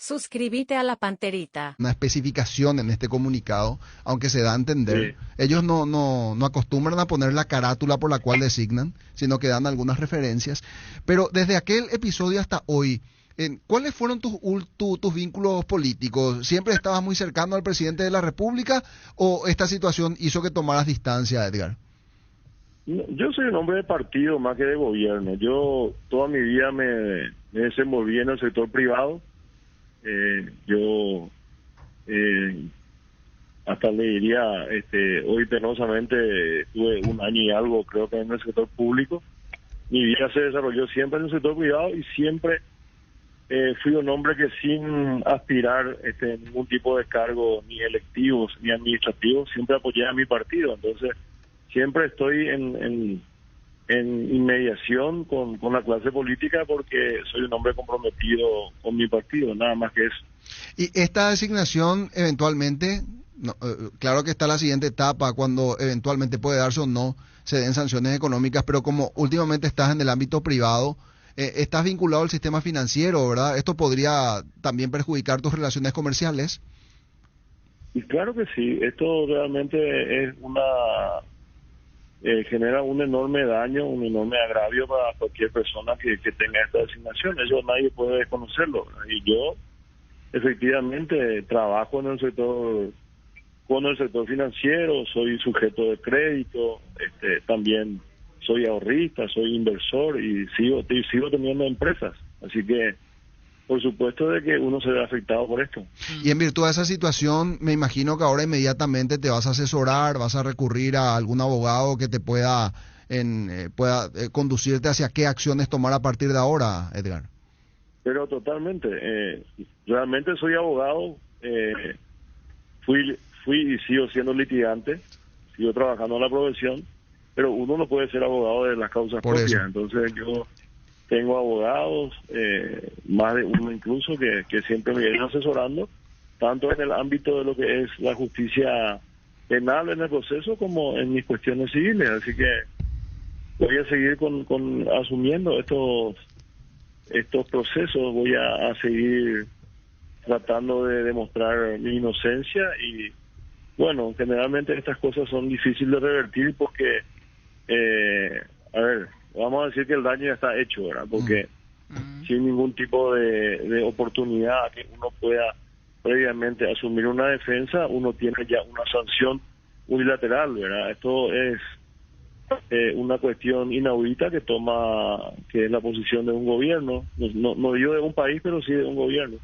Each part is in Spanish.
Suscríbete a la Panterita. Una especificación en este comunicado, aunque se da a entender. Sí. Ellos no acostumbran a poner la carátula por la cual designan, sino que dan algunas referencias. Pero desde aquel episodio hasta hoy, ¿cuáles fueron tus vínculos políticos? ¿Siempre estabas muy cercano al presidente de la República o esta situación hizo que tomaras distancia, Edgar? Yo soy un hombre de partido más que de gobierno. Yo toda mi vida me desenvolví en el sector privado. Yo hasta le diría, hoy penosamente tuve un año y algo creo que en el sector público. Mi vida se desarrolló siempre en el sector privado y siempre fui un hombre que sin aspirar ningún tipo de cargo ni electivos ni administrativos, siempre apoyé a mi partido. Entonces siempre estoy en inmediación con la clase política porque soy un hombre comprometido con mi partido, nada más que eso. Y esta designación eventualmente, claro que está la siguiente etapa, cuando eventualmente puede darse o no, se den sanciones económicas, pero como últimamente estás en el ámbito privado, estás vinculado al sistema financiero, ¿verdad? ¿Esto podría también perjudicar tus relaciones comerciales? Y claro que sí, esto realmente es genera un enorme daño, un enorme agravio para cualquier persona que tenga esta designación. Eso nadie puede desconocerlo. Y yo, efectivamente, trabajo en el sector, con el sector financiero, soy sujeto de crédito, también soy ahorrista, soy inversor y sigo teniendo empresas. Así que, por supuesto de que uno se ve afectado por esto. Y en virtud de esa situación, me imagino que ahora inmediatamente te vas a asesorar, vas a recurrir a algún abogado que te pueda conducirte hacia qué acciones tomar a partir de ahora, Edgar. Pero totalmente. Realmente soy abogado, fui y sigo siendo litigante, sigo trabajando en la profesión, pero uno no puede ser abogado de las causas Por propias. eso. Entonces yo tengo abogados, más de uno incluso, que siempre me vienen asesorando, tanto en el ámbito de lo que es la justicia penal en el proceso como en mis cuestiones civiles. Así que voy a seguir con asumiendo estos procesos, voy a seguir tratando de demostrar mi inocencia y, bueno, generalmente estas cosas son difíciles de revertir porque, a ver, vamos a decir que el daño ya está hecho, ¿verdad? Porque sin ningún tipo de oportunidad que uno pueda previamente asumir una defensa, uno tiene ya una sanción unilateral, ¿verdad? Esto es una cuestión inaudita que es la posición de un gobierno, no digo de un país, pero sí de un gobierno.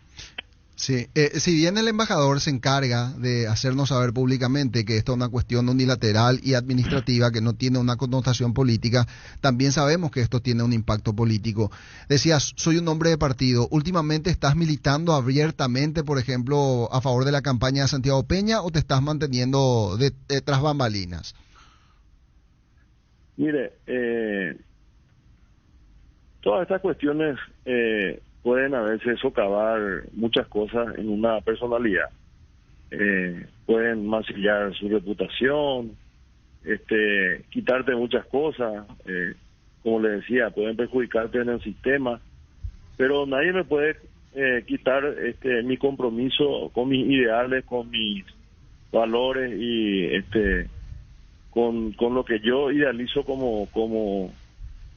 Sí, si bien el embajador se encarga de hacernos saber públicamente que esta es una cuestión unilateral y administrativa que no tiene una connotación política, también sabemos que esto tiene un impacto político. Decías, soy un hombre de partido. ¿Últimamente estás militando abiertamente, por ejemplo, a favor de la campaña de Santiago Peña o te estás manteniendo tras bambalinas? Mire, todas estas cuestiones pueden a veces socavar muchas cosas en una personalidad. Pueden mancillar su reputación, quitarte muchas cosas, como le decía, pueden perjudicarte en el sistema, pero nadie me puede quitar mi compromiso con mis ideales, con mis valores y con lo que yo idealizo como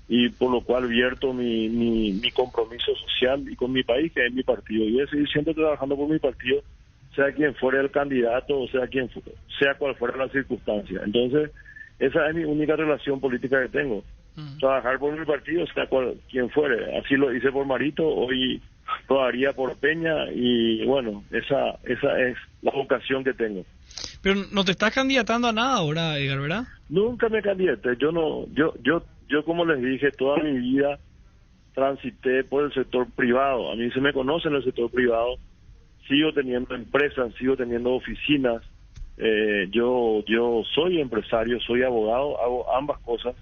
y por lo cual vierto mi compromiso social y con mi país, que es mi partido. Y voy a seguir siempre trabajando por mi partido, sea quien fuera el candidato o sea cual fuera la circunstancia. Entonces, esa es mi única relación política que tengo. Trabajar por mi partido, sea quien fuere. Así lo hice por Marito, hoy lo haría por Peña y bueno, esa es la vocación que tengo. Pero no te estás candidatando a nada ahora, Edgar, ¿verdad? Nunca me candidaté. Yo como les dije, toda mi vida transité por el sector privado. A mí se me conoce en el sector privado. Sigo teniendo empresas, sigo teniendo oficinas. Yo soy empresario, soy abogado, hago ambas cosas.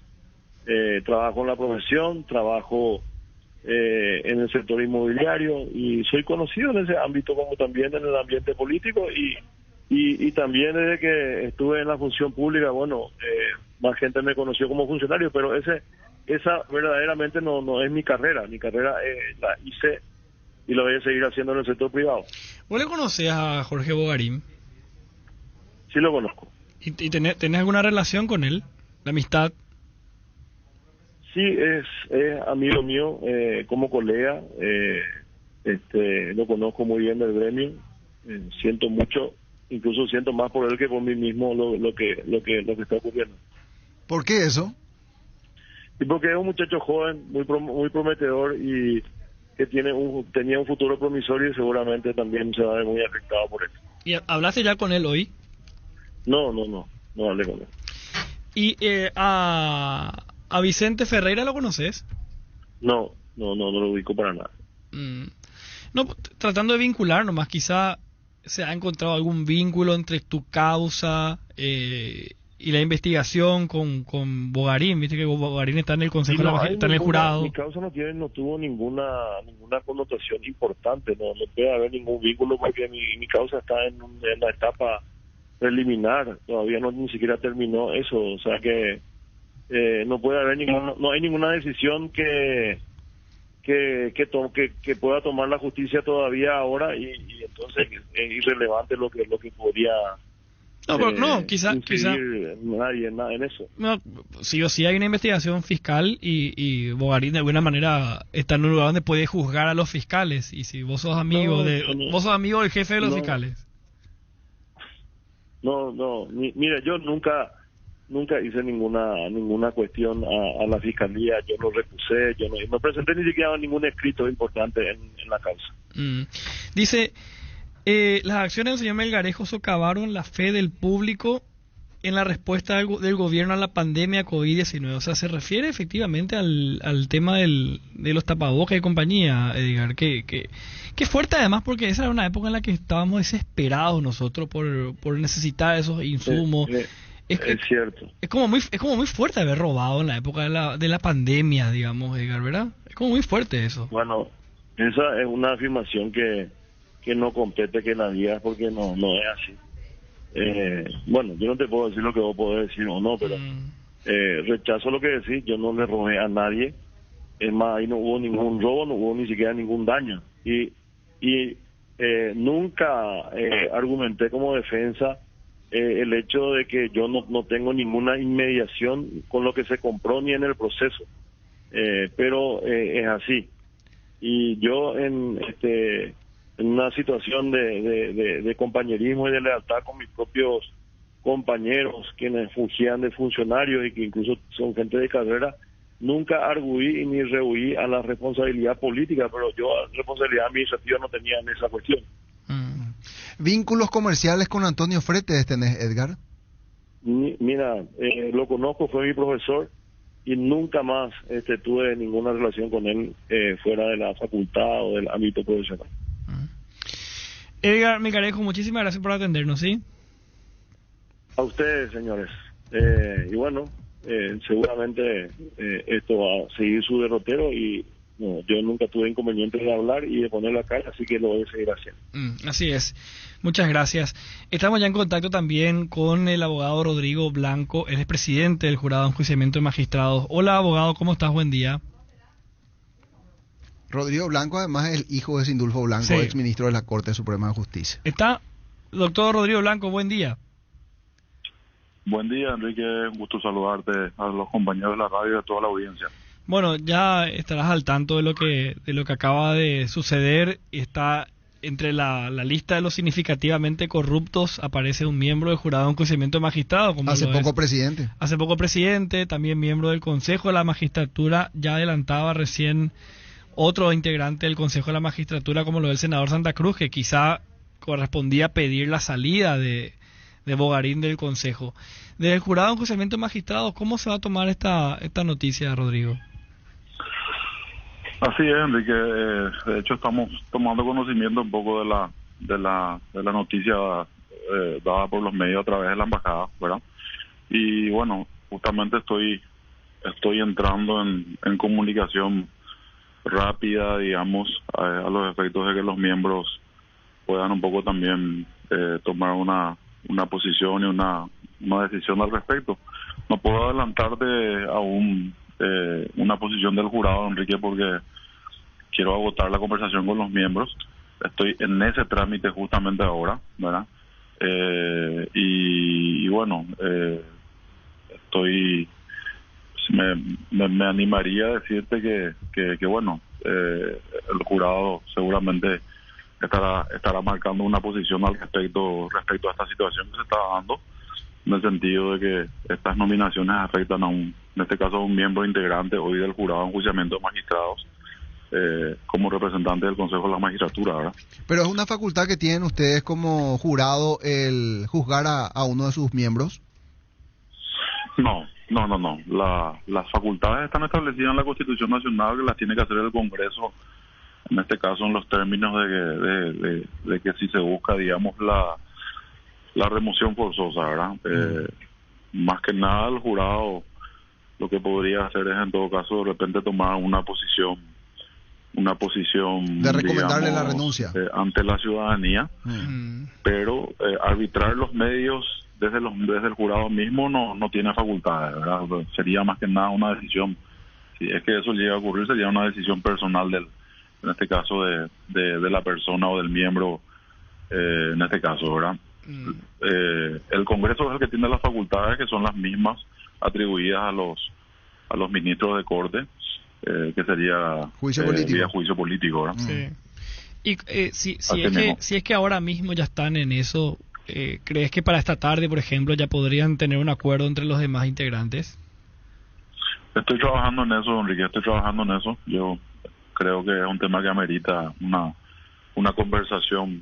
Trabajo en la profesión, trabajo en el sector inmobiliario y soy conocido en ese ámbito como también en el ambiente político y también desde que estuve en la función pública, bueno, más gente me conoció como funcionario, pero esa verdaderamente no es mi carrera la hice y lo voy a seguir haciendo en el sector privado. ¿Vos le conocés a Jorge Bogarín? Sí lo conozco. ¿Y tenés alguna relación con él? ¿La amistad? Sí, es amigo mío, como colega, lo conozco muy bien del gremio, siento mucho, incluso siento más por él que por mí mismo lo que está ocurriendo. ¿Por qué eso? Y porque es un muchacho joven, muy prometedor y que tenía un futuro promisorio y seguramente también se va a ver muy afectado por eso. ¿Y hablaste ya con él hoy? No hablé con él. ¿Y a Vicente Ferreira lo conoces? No lo ubico para nada. No, tratando de vincular nomás, quizá se ha encontrado algún vínculo entre tu causa y la investigación con Bogarín. Viste que Bogarín está en el consejo, está en el jurado. Mi causa no tuvo ninguna connotación importante, no puede haber ningún vínculo porque mi causa está en la etapa preliminar, todavía ni siquiera terminó eso, o sea que no puede haber no hay ninguna decisión que pueda tomar la justicia todavía ahora y entonces es irrelevante lo que podría quizá nadie en eso. No, sí o sí hay una investigación fiscal y Bogarín de alguna manera está en un lugar donde puede juzgar a los fiscales, y si vos sos amigo vos sos amigo del jefe de los fiscales. Mira, yo nunca hice ninguna cuestión a la fiscalía, yo lo recusé, yo no presenté ni siquiera ningún escrito importante en la causa. Dice, las acciones del señor Melgarejo socavaron la fe del público en la respuesta del gobierno a la pandemia COVID-19. O sea, se refiere efectivamente al tema de los tapabocas y compañía, Edgar, que fuerte además, porque esa era una época en la que estábamos desesperados nosotros por necesitar esos insumos. Es cierto. Es como muy fuerte haber robado en la época de la pandemia, digamos, Edgar, ¿verdad? Es como muy fuerte eso. Bueno, esa es una afirmación que no compete que la digas porque no es así. Bueno, yo no te puedo decir lo que vos podés decir o no, pero rechazo lo que decís. Yo no le robé a nadie. Es más, ahí no hubo ningún robo, no hubo ni siquiera ningún daño. Y nunca argumenté como defensa el hecho de que yo no tengo ninguna inmediación con lo que se compró ni en el proceso. Pero es así. Y yo en una situación de compañerismo y de lealtad con mis propios compañeros, quienes fungían de funcionarios y que incluso son gente de carrera, nunca arguí ni rehuí a la responsabilidad política, pero yo responsabilidad administrativa no tenía en esa cuestión. ¿Vínculos comerciales con Antonio Fretes tenés, Edgar? Mira, lo conozco, fue mi profesor y nunca más tuve ninguna relación con él fuera de la facultad o del ámbito profesional. Edgar Melgarejo, muchísimas gracias por atendernos, ¿sí? A ustedes, señores. Y bueno, seguramente esto va a seguir su derrotero y yo nunca tuve inconvenientes de hablar y de poner la cara, así que lo voy a seguir haciendo. Así es. Muchas gracias. Estamos ya en contacto también con el abogado Rodrigo Blanco, él es presidente del Jurado de Enjuiciamiento de Magistrados. Hola, abogado, ¿cómo estás? Buen día. Rodrigo Blanco, además, es el hijo de Sindulfo Blanco, sí, ex ministro de la Corte Suprema de Justicia. Está, doctor Rodrigo Blanco, buen día. Buen día, Enrique, un gusto saludarte, a los compañeros de la radio y a toda la audiencia. Bueno, ya estarás al tanto de lo que acaba de suceder. Está entre la lista de los significativamente corruptos, aparece un miembro del Jurado de Enjuiciamiento de Magistrados. Hace poco presidente. Hace poco presidente, también miembro del Consejo de la Magistratura, ya adelantaba recién otro integrante del Consejo de la Magistratura, como lo del senador Santa Cruz, que quizá correspondía pedir la salida de Bogarín del Consejo. Desde el Jurado de Enjuiciamiento de Magistrados, ¿cómo se va a tomar esta noticia, Rodrigo? Así es, Enrique. De hecho, estamos tomando conocimiento un poco de la noticia dada por los medios a través de la embajada, ¿verdad? Y bueno, justamente estoy entrando en comunicación rápida, digamos, a los efectos de que los miembros puedan un poco también tomar una posición y una decisión al respecto. No puedo adelantarte aún una posición del jurado, Enrique, porque quiero agotar la conversación con los miembros. Estoy en ese trámite justamente ahora, ¿verdad? Y bueno, me animaría a decirte que bueno, el jurado seguramente estará marcando una posición al respecto a esta situación que se está dando, en el sentido de que estas nominaciones afectan en este caso a un miembro integrante hoy del jurado de enjuiciamiento de magistrados, como representante del Consejo de la Magistratura, ¿verdad? Pero es una facultad que tienen ustedes como jurado el juzgar a uno de sus miembros. No. Las facultades están establecidas en la Constitución Nacional, que las tiene que hacer el Congreso, en este caso en los términos de que si se busca, digamos, la remoción forzosa, ¿verdad? Más que nada el jurado lo que podría hacer es en todo caso de repente tomar una posición De recomendarle, digamos, la renuncia ante la ciudadanía, pero arbitrar los medios desde el jurado mismo no tiene facultades, ¿verdad? Sería más que nada una decisión, si es que eso llega a ocurrir, sería una decisión personal en este caso de la persona o del miembro, en este caso, ¿verdad? El Congreso es el que tiene las facultades, que son las mismas atribuidas a los ministros de corte, que sería vía juicio político, ¿verdad? Sí. Y si es que ahora mismo ya están en eso, ¿crees que para esta tarde, por ejemplo, ya podrían tener un acuerdo entre los demás integrantes? Estoy trabajando en eso, Enrique, estoy trabajando en eso. Yo creo que es un tema que amerita una conversación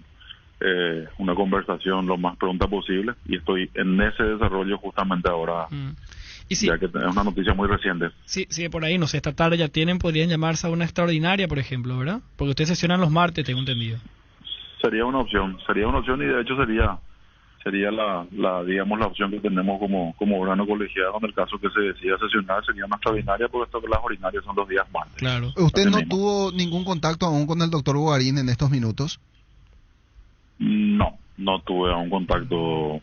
lo más pronta posible, y estoy en ese desarrollo justamente ahora, ya que es una noticia muy reciente. Sí, por ahí, no sé, esta tarde ya podrían llamarse a una extraordinaria, por ejemplo, ¿verdad? Porque ustedes sesionan los martes, tengo entendido. Sería una opción, y de hecho sería digamos la opción que tenemos como órgano colegiado en el caso que se decida sesionar. Sería una extraordinaria, porque las ordinarias son los días martes. Claro. ¿Usted no tuvo ningún contacto aún con el doctor Bogarín en estos minutos? No tuve aún contacto,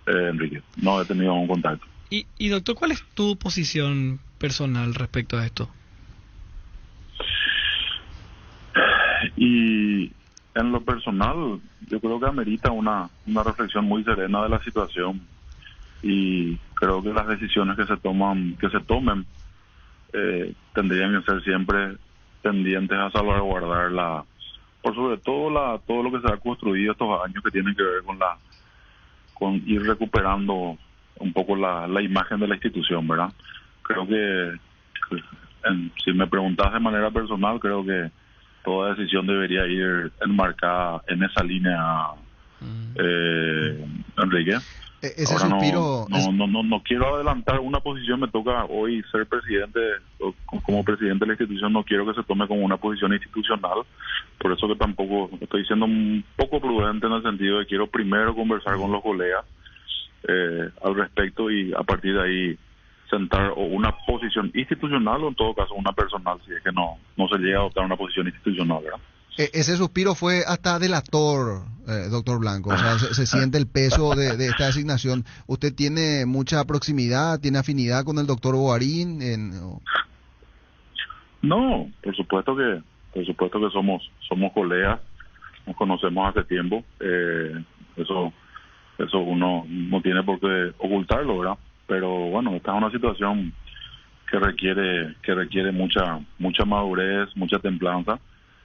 Enrique, no he tenido aún contacto. Y doctor, ¿cuál es tu posición personal respecto a esto? Y en lo personal, yo creo que amerita una reflexión muy serena de la situación, y creo que las decisiones que se tomen tendrían que ser siempre tendientes a salvaguardar por sobre todo todo lo que se ha construido estos años, que tienen que ver con ir recuperando un poco la imagen de la institución, ¿verdad? Creo que si me preguntas de manera personal, creo que toda decisión debería ir enmarcada en esa línea, Enrique. Ese ahora suspiro no quiero adelantar una posición. Me toca hoy ser presidente, como presidente de la institución. No quiero que se tome como una posición institucional, por eso que tampoco estoy siendo un poco prudente, en el sentido de que quiero primero conversar con los colegas al respecto, y a partir de ahí sentar o una posición institucional, o en todo caso una personal, si es que no se llega a adoptar una posición institucional, ¿verdad? Ese suspiro fue hasta delator, doctor Blanco. O sea, se siente el peso de esta designación. ¿Usted tiene mucha proximidad, tiene afinidad con el doctor Bogarín? No, por supuesto que somos colegas, nos conocemos hace tiempo. Eso uno no tiene por qué ocultarlo, ¿verdad? Pero bueno, esta es una situación que requiere mucha madurez, mucha templanza,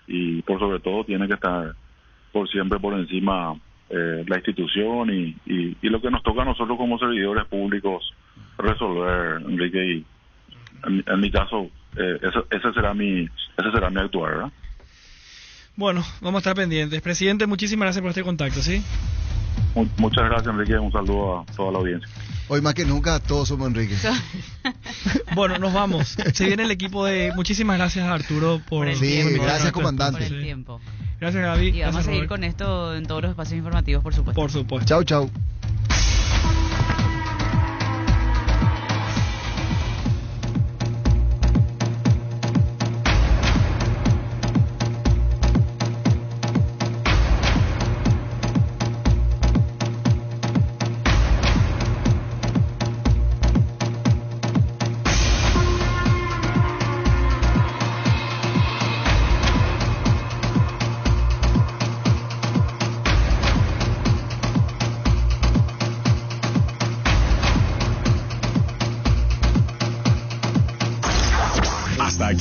y por sobre todo tiene que estar siempre por encima la institución y lo que nos toca a nosotros como servidores públicos resolver, Enrique. Y en mi caso ese será mi actuar, ¿verdad? Bueno, vamos a estar pendientes. Presidente, muchísimas gracias por este contacto, ¿sí? Muchas gracias, Enrique. Un saludo a toda la audiencia. Hoy más que nunca todos somos Enrique. Bueno, nos vamos. Se viene el equipo de... Muchísimas gracias, Arturo, por el tiempo. Gracias, comandante. Por el tiempo. Gracias, Gaby. Y vamos a seguir con esto en todos los espacios informativos, por supuesto. Por supuesto. Chau, chau.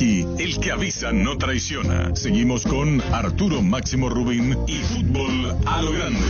Aquí, el que avisa no traiciona. Seguimos con Arturo Máximo Rubín y Fútbol a lo Grande.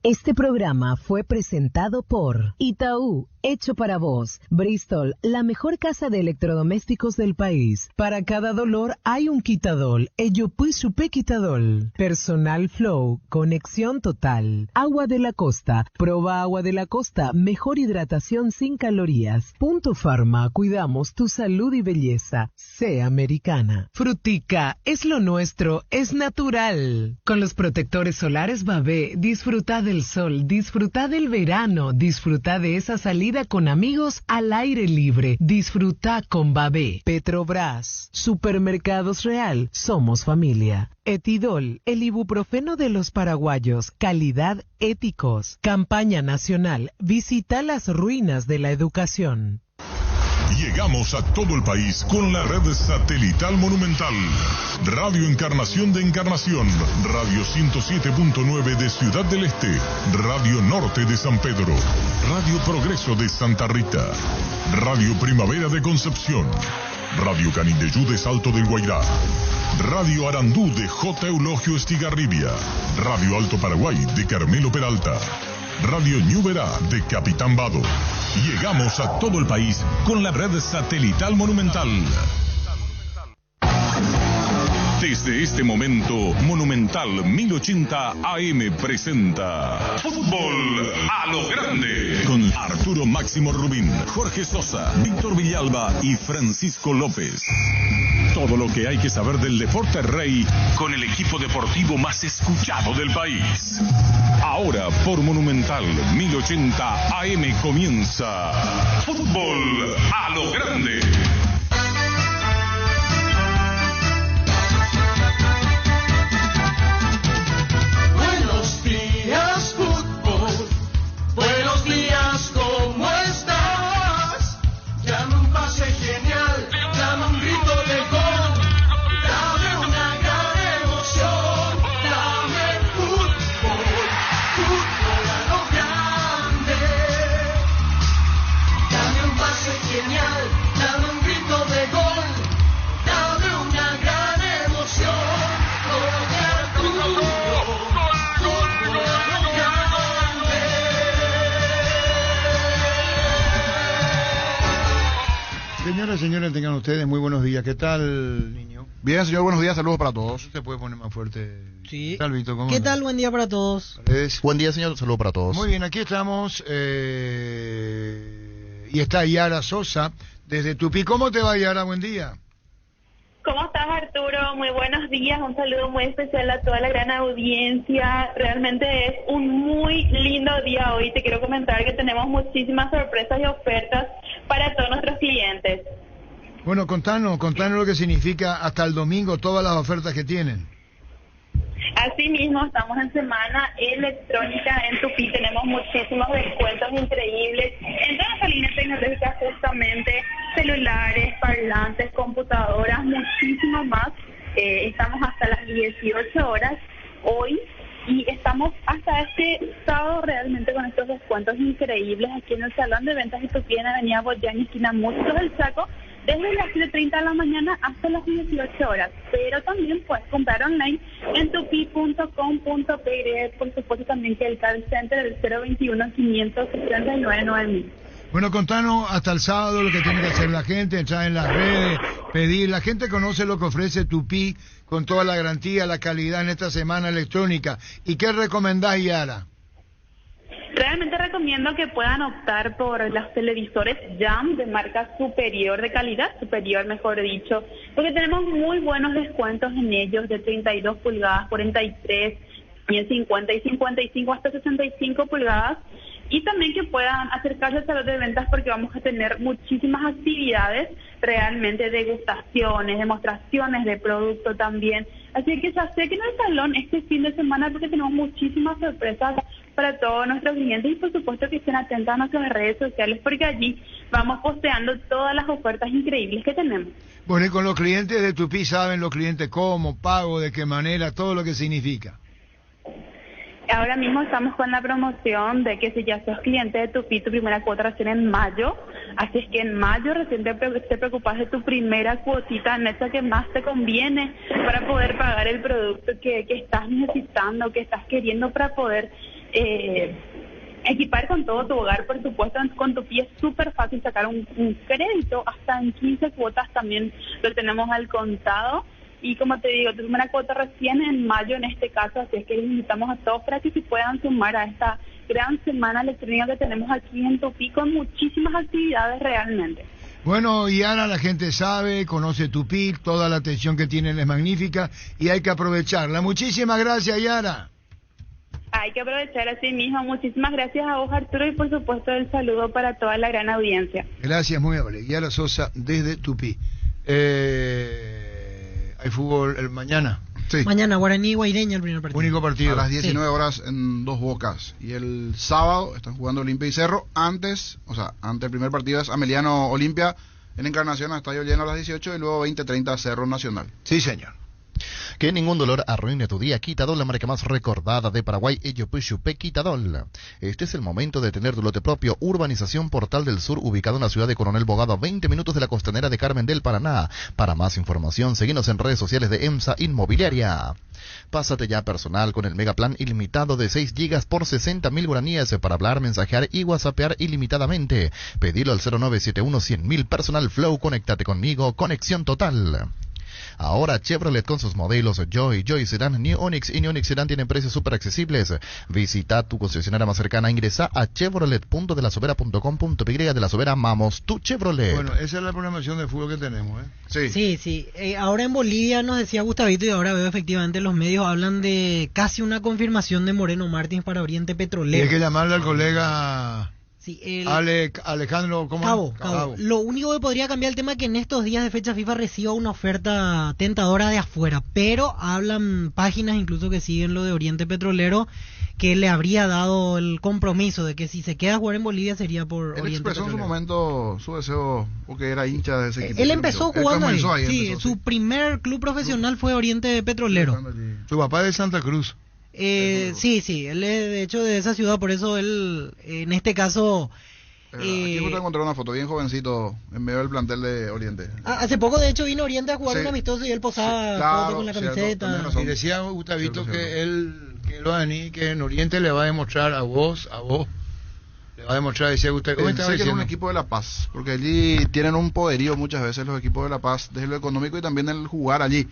Este programa fue presentado por Itaú, hecho para vos. Bristol, la mejor casa de electrodomésticos del país. Para cada dolor hay un quitadol. Ello pues supe quitadol. Personal Flow, conexión total. Agua de la Costa, proba Agua de la Costa, mejor hidratación sin calorías. Punto Pharma, cuidamos tu salud y belleza. Sea americana. Frutica, es lo nuestro, es natural. Con los protectores solares Babé, disfruta del sol, disfruta del verano, disfruta de esa salida con amigos al aire libre. Disfruta con Babé. Petrobras, Supermercados Real, somos familia. Etidol, el ibuprofeno de los paraguayos, calidad éticos. Campaña nacional, visita las ruinas de la educación. Llegamos a todo el país con la red satelital Monumental. Radio Encarnación de Encarnación, Radio 107.9 de Ciudad del Este, Radio Norte de San Pedro, Radio Progreso de Santa Rita, Radio Primavera de Concepción, Radio Canindeyú de Salto del Guairá, Radio Arandú de J. Eulogio Estigarribia, Radio Alto Paraguay de Carmelo Peralta, Radio Ñuberá de Capitán Vado. Llegamos a todo el país con la red satelital Monumental. Desde este momento, Monumental 1080 AM presenta Fútbol a lo Grande con Arturo Máximo Rubín, Jorge Sosa, Víctor Villalba y Francisco López. Todo lo que hay que saber del deporte rey con el equipo deportivo más escuchado del país. Ahora por Monumental 1080 AM comienza Fútbol a lo Grande. Buenos días, fútbol. Buenos días, ¿cómo estás? Llama un pase genial, llama un grito de gol. Dame una gran emoción, dame fútbol, fútbol a lo grande. Dame un pase genial, dame un grito de gol. Dame una gran emoción, gol de Arturo. Señoras y señores, tengan ustedes muy buenos días. ¿Qué tal, niño? Bien, señor, buenos días, saludos para todos. ¿Se puede poner más fuerte? Sí. ¿Qué tal, Vito? ¿Cómo ¿Qué andas? tal? Buen día para todos. Buen día, señor, saludos para todos. Muy bien, aquí estamos. Y está Yara Sosa desde Tupí. ¿Cómo te va, Yara? Buen día. ¿Cómo estás, Arturo? Muy buenos días. Un saludo muy especial a toda la gran audiencia. Realmente es un muy lindo día hoy. Te quiero comentar que tenemos muchísimas sorpresas y ofertas para todos nuestros clientes. Bueno, contanos lo que significa hasta el domingo todas las ofertas que tienen. Asimismo, estamos en semana electrónica en Tupí. Tenemos muchísimos descuentos increíbles en todas las líneas tecnológicas, justamente celulares, parlantes, computadoras, muchísimo más. Estamos hasta las 18 horas hoy y estamos hasta este sábado realmente con estos descuentos increíbles aquí en el Salón de Ventas de Tupí en Avenida Boyaña, esquina Mustos del Chaco, desde las 7:30 de la mañana hasta las 18 horas. Pero también puedes comprar online en tupi.com.py, por supuesto también que el call center del 021-569-9000. Bueno, contanos hasta el sábado lo que tiene que hacer la gente, entrar en las redes, pedir. La gente conoce lo que ofrece Tupí con toda la garantía, la calidad en esta semana electrónica. ¿Y qué recomendás, Yara? Realmente recomiendo que puedan optar por los televisores Jam de marca superior, de calidad superior, mejor dicho, porque tenemos muy buenos descuentos en ellos de 32 pulgadas, 43, 50 y 55 hasta 65 pulgadas. Y también que puedan acercarse al salón de ventas porque vamos a tener muchísimas actividades, realmente degustaciones, demostraciones de producto también. Así que se acerquen al salón este fin de semana porque tenemos muchísimas sorpresas para todos nuestros clientes y por supuesto que estén atentos a nuestras redes sociales porque allí vamos posteando todas las ofertas increíbles que tenemos. Bueno, y con los clientes de Tupí, ¿saben los clientes cómo, pago, de qué manera, todo lo que significa? Ahora mismo estamos con la promoción de que si ya sos cliente de Tupi, tu primera cuota recién en mayo. Así es que en mayo recién te preocupas de tu primera cuotita neta que más te conviene para poder pagar el producto que estás necesitando, que estás queriendo para poder equipar con todo tu hogar. Por supuesto, con Tupi es súper fácil sacar un crédito, hasta en 15 cuotas también lo tenemos al contado. Y como te digo, tu primera cuota recién en mayo en este caso, así es que les invitamos a todos para que se puedan sumar a esta gran semana electrónica que tenemos aquí en Tupi con muchísimas actividades realmente. Bueno, y ahora la gente sabe, conoce Tupi, toda la atención que tienen es magnífica y hay que aprovecharla. Muchísimas gracias, Yara. Hay que aprovechar así mismo. Muchísimas gracias a vos, Arturo, y por supuesto el saludo para toda la gran audiencia. Gracias, muy amable. Yara Sosa desde Tupi. Hay fútbol mañana. Sí. Mañana, Guaraní Guaireña, el primer partido. Único partido. A las 19 horas en Dos Bocas. Y el sábado están jugando Olimpia y Cerro. Antes el primer partido es Ameliano Olimpia en Encarnación, a estadio lleno a las 18 y luego 20:30 Cerro Nacional. Sí, señor. Que ningún dolor arruine tu día. Quitadol, la marca más recordada de Paraguay, Eyopuyupe Quitadol. Este es el momento de tener tu lote propio. Urbanización Portal del Sur, ubicado en la ciudad de Coronel Bogado, a 20 minutos de la costanera de Carmen del Paraná. Para más información, seguinos en redes sociales de EMSA Inmobiliaria. Pásate ya personal con el megaplan ilimitado de 6 gigas por 60.000 guaraníes para hablar, mensajear y whatsappear ilimitadamente. Pedilo al 0971-100.000 personal flow. Conéctate conmigo. Conexión total. Ahora Chevrolet con sus modelos Joy Sedan, New Onix y New Onix Sedan tienen precios súper accesibles. Visita tu concesionaria más cercana, ingresa a chevrolet.delasovera.com.py. De la Sobera, amamos tu Chevrolet. Bueno, esa es la programación de fútbol que tenemos, ¿eh? Sí. Ahora en Bolivia nos decía Gustavito, y ahora veo efectivamente los medios hablan de casi una confirmación de Moreno Martins para Oriente Petrolero. Y hay que llamarle al colega... Sí, Alejandro, ¿cómo? Cabo. Lo único que podría cambiar el tema es que en estos días de fecha FIFA reciba una oferta tentadora de afuera, pero hablan páginas incluso que siguen lo de Oriente Petrolero, que le habría dado el compromiso de que si se queda a jugar en Bolivia sería por Él Oriente expresó Petrolero. En su momento su deseo, porque era hincha de ese equipo. Él empezó jugando ahí. Sí, Su primer club profesional fue Oriente Petrolero. Su papá es de Santa Cruz. Sí, él es de hecho de esa ciudad, por eso él, en este caso... Aquí justo encontré una foto, bien jovencito, en medio del plantel de Oriente. Hace poco, de hecho, vino Oriente a jugar un amistoso y él posaba foto con la camiseta. Y decía Gustavito que que en Oriente le va a demostrar a vos, le va a demostrar, decía Gustavo. ¿Cómo estaba sé que diciendo? es un equipo de La Paz, porque allí tienen un poderío muchas veces los equipos de La Paz, desde lo económico y también el jugar allí.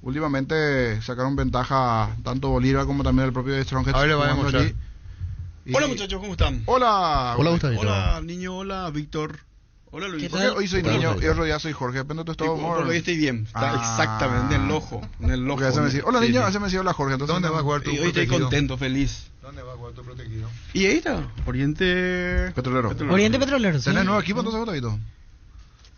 Últimamente sacaron ventaja tanto Bolívar como también el propio Stronghead. Ahora le va a demostrar. Hola muchachos, ¿cómo están? Hola Gustavito. Hola niño, hola Víctor. Hola Luis. Porque hoy soy niño y otro día soy Jorge, depende de tu estado de humor. Porque hoy estoy bien, está exactamente en el ojo. Hola niño, hace me decía hola Jorge. Entonces, ¿dónde va a jugar tu protegido? Hoy estoy contento, feliz. ¿Dónde va a jugar tu protegido? Y ahí está, Oriente Petrolero. Oriente Petrolero, sí. ¿Tenés nuevo equipo entonces, Gustavito?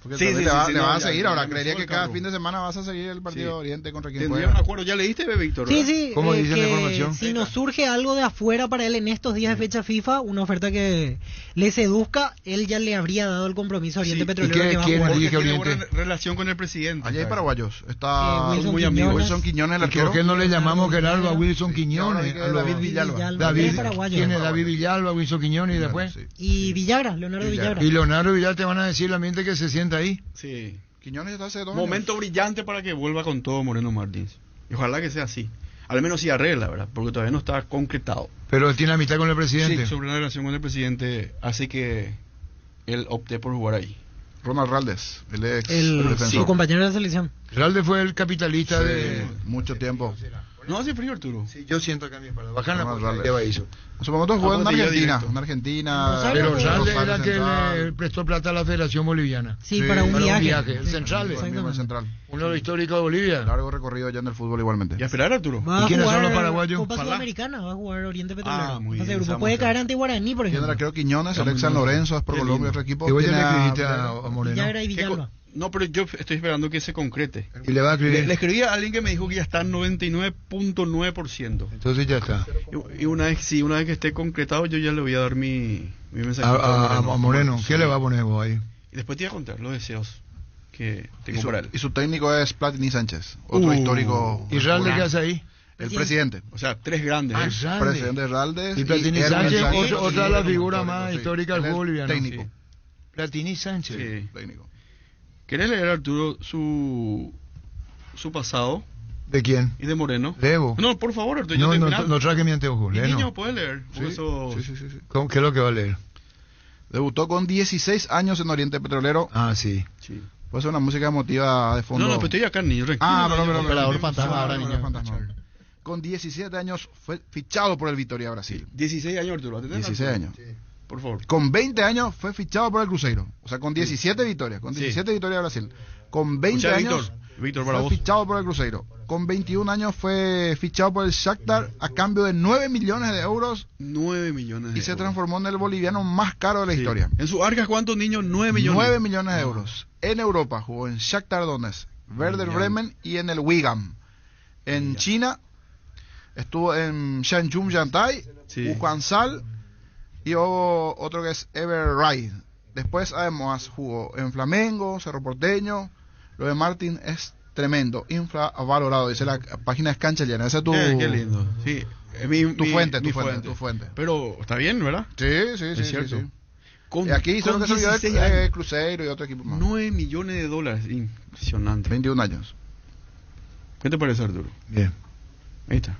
Porque le vas a seguir ahora. Creería que cada fin de semana vas a seguir el partido de Oriente contra quien Tendría un acuerdo. ¿Ya leíste, Víctor? Sí. ¿Cómo dice la información? Si nos surge algo de afuera para él en estos días de fecha FIFA, una oferta que le seduzca, él ya le habría dado el compromiso a Oriente Petrolero que va a jugar. Porque tiene buena relación con el presidente. Allá hay paraguayos. Está Wilson Quiñones, el ¿Y arquero. por qué no le llamamos Gerardo a Wilson Quiñones? David Villalba. ¿Quién es David Villalba, Wilson Quiñones y después? Y Villagra, Leonardo Villagra. Y Leonardo Villagra te van a decir el ambiente que se sienta ahí. Sí. Quiñones está hace 2 Momento brillante para que vuelva con todo Moreno Martins. Y ojalá que sea así. Al menos si arregla, ¿verdad? Porque todavía no está concretado. Pero él tiene amistad con el presidente. Sí, sobre la relación con el presidente hace que él opte por jugar ahí. Ronald Raldes, el ex defensor. Su compañero de la selección. Raldes fue el capitalista de mucho tiempo. ¿No hace frío, Arturo? Sí, yo siento que a mí para bajar la posibilidad hizo. En su momento jugó en Argentina. Pero Raldes era que le prestó plata a la Federación Boliviana. Sí, para un viaje. El central. Uno de los históricos de Bolivia. Largo recorrido ya en el fútbol igualmente. ¿Y a esperar, Arturo? ¿Y quiénes son los paraguayos? Copa Sudamericana, va a jugar Oriente Petrolero. Muy bien, grupo puede caer ante Guaraní, por ejemplo. Creo Quiñones, el ex San Lorenzo, es por Colombia, otro equipo. Y vos ya le escribiste a Moreno. Villagra y Villalba. No, pero yo estoy esperando que se concrete. Y le va a escribir. Le escribí a alguien que me dijo que ya está en 99.9%. Entonces ya está. Y una vez que esté concretado, yo ya le voy a dar mi mensaje a Moreno. ¿Qué le va a poner vos ahí? Y después te voy a contar los deseos que tengo para él. Y su técnico es Platini Sánchez, otro histórico. ¿Y Raldes qué hace ahí? El presidente. O sea, 3 grandes. Presidente Raldes. Y Platini Sánchez, otra de las figuras más históricas del fútbol boliviano. Técnico. Sí. Platini Sánchez. Sí. Técnico. ¿Querés leer, Arturo, su pasado? ¿De quién? ¿Y de Moreno? Debo. No, por favor, Arturo. No traje mi anteojo. Mi Léelo. niño puede leer. Sí. Sí. ¿Qué es lo que va a leer? Debutó con 16 años en Oriente Petrolero. Ah, sí. Puede ser una música emotiva de fondo. No, pero estoy acá, niño. Perdón. Operador fantasma ahora, niño. Con 17 años fue fichado por el Vitória Brasil. 16 años, Arturo. 16 años. Sí. Por favor. Con 20 años fue fichado por el Cruzeiro. O sea, con 17 victorias. Con 17 victorias de Brasil. Con 20 años Víctor, para fue vos. fichado por el Cruzeiro. Con 21 años fue fichado por el Shakhtar a cambio de 9 millones de euros. 9 millones de y se euros. transformó en el boliviano más caro de la historia. ¿En su arcas cuántos niños? 9 millones. 9 millones de euros. En Europa jugó en Shakhtar Donetsk, Werder Bremen y en el Wigan. En China estuvo en Shanchun Yantai, Wuhansal y otro que es Everride. Después además jugó en Flamengo, Cerro Porteño. Lo de Martín es tremendo, infravalorado. Dice la página es Cancha Llena. Ese es tu... qué lindo. Sí. Tu fuente. Pero está bien, ¿verdad? Sí. Es cierto. Y aquí hizo lo que se vio de Cruzeiro y otro equipo más. 9 millones de dólares. Impresionante. 21 años. ¿Qué te parece, Arturo? Bien. Ahí está.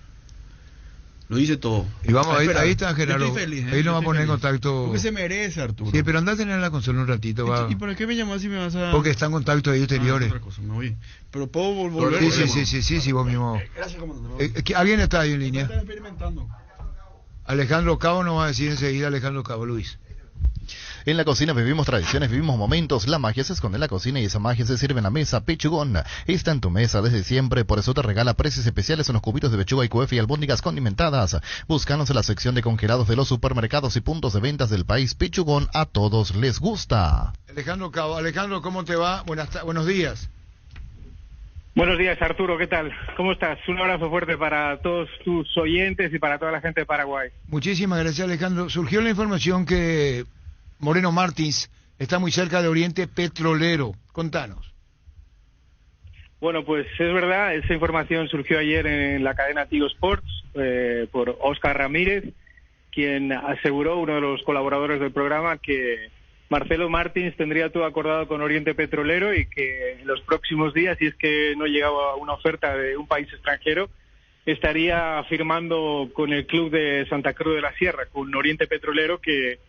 Lo dice todo. Y vamos, ahí está, Gerardo. Estoy feliz, ahí nos va a poner en contacto. Porque se merece, Arturo. Sí, pero anda a tener la consola un ratito. ¿Y para qué me llamas si me vas a...? Porque está en contacto ahí exteriores. Otra cosa, me voy. Pero puedo volver. Sí, vos mismo. Gracias, comandante. ¿Alguien está ahí en línea? Están experimentando. Alejandro Cabo nos va a decir enseguida. Alejandro Cabo, Luis. En la cocina vivimos tradiciones, vivimos momentos. La magia se esconde en la cocina y esa magia se sirve en la mesa. Pechugón está en tu mesa desde siempre, por eso te regala precios especiales en los cubitos de pechuga y QF y albóndigas condimentadas. Búscanos en la sección de congelados de los supermercados y puntos de ventas del país. Pechugón, a todos les gusta. Alejandro Cabo, Alejandro, ¿cómo te va? Buenos días. Buenos días, Arturo, ¿qué tal? ¿Cómo estás? Un abrazo fuerte para todos tus oyentes y para toda la gente de Paraguay. Muchísimas gracias, Alejandro. Surgió la información que Moreno Martins está muy cerca de Oriente Petrolero. Contanos. Bueno, pues es verdad, esa información surgió ayer en la cadena Tigo Sports por Óscar Ramírez, quien aseguró, uno de los colaboradores del programa, que Marcelo Martins tendría todo acordado con Oriente Petrolero y que en los próximos días, si es que no llegaba una oferta de un país extranjero, estaría firmando con el club de Santa Cruz de la Sierra, con Oriente Petrolero, que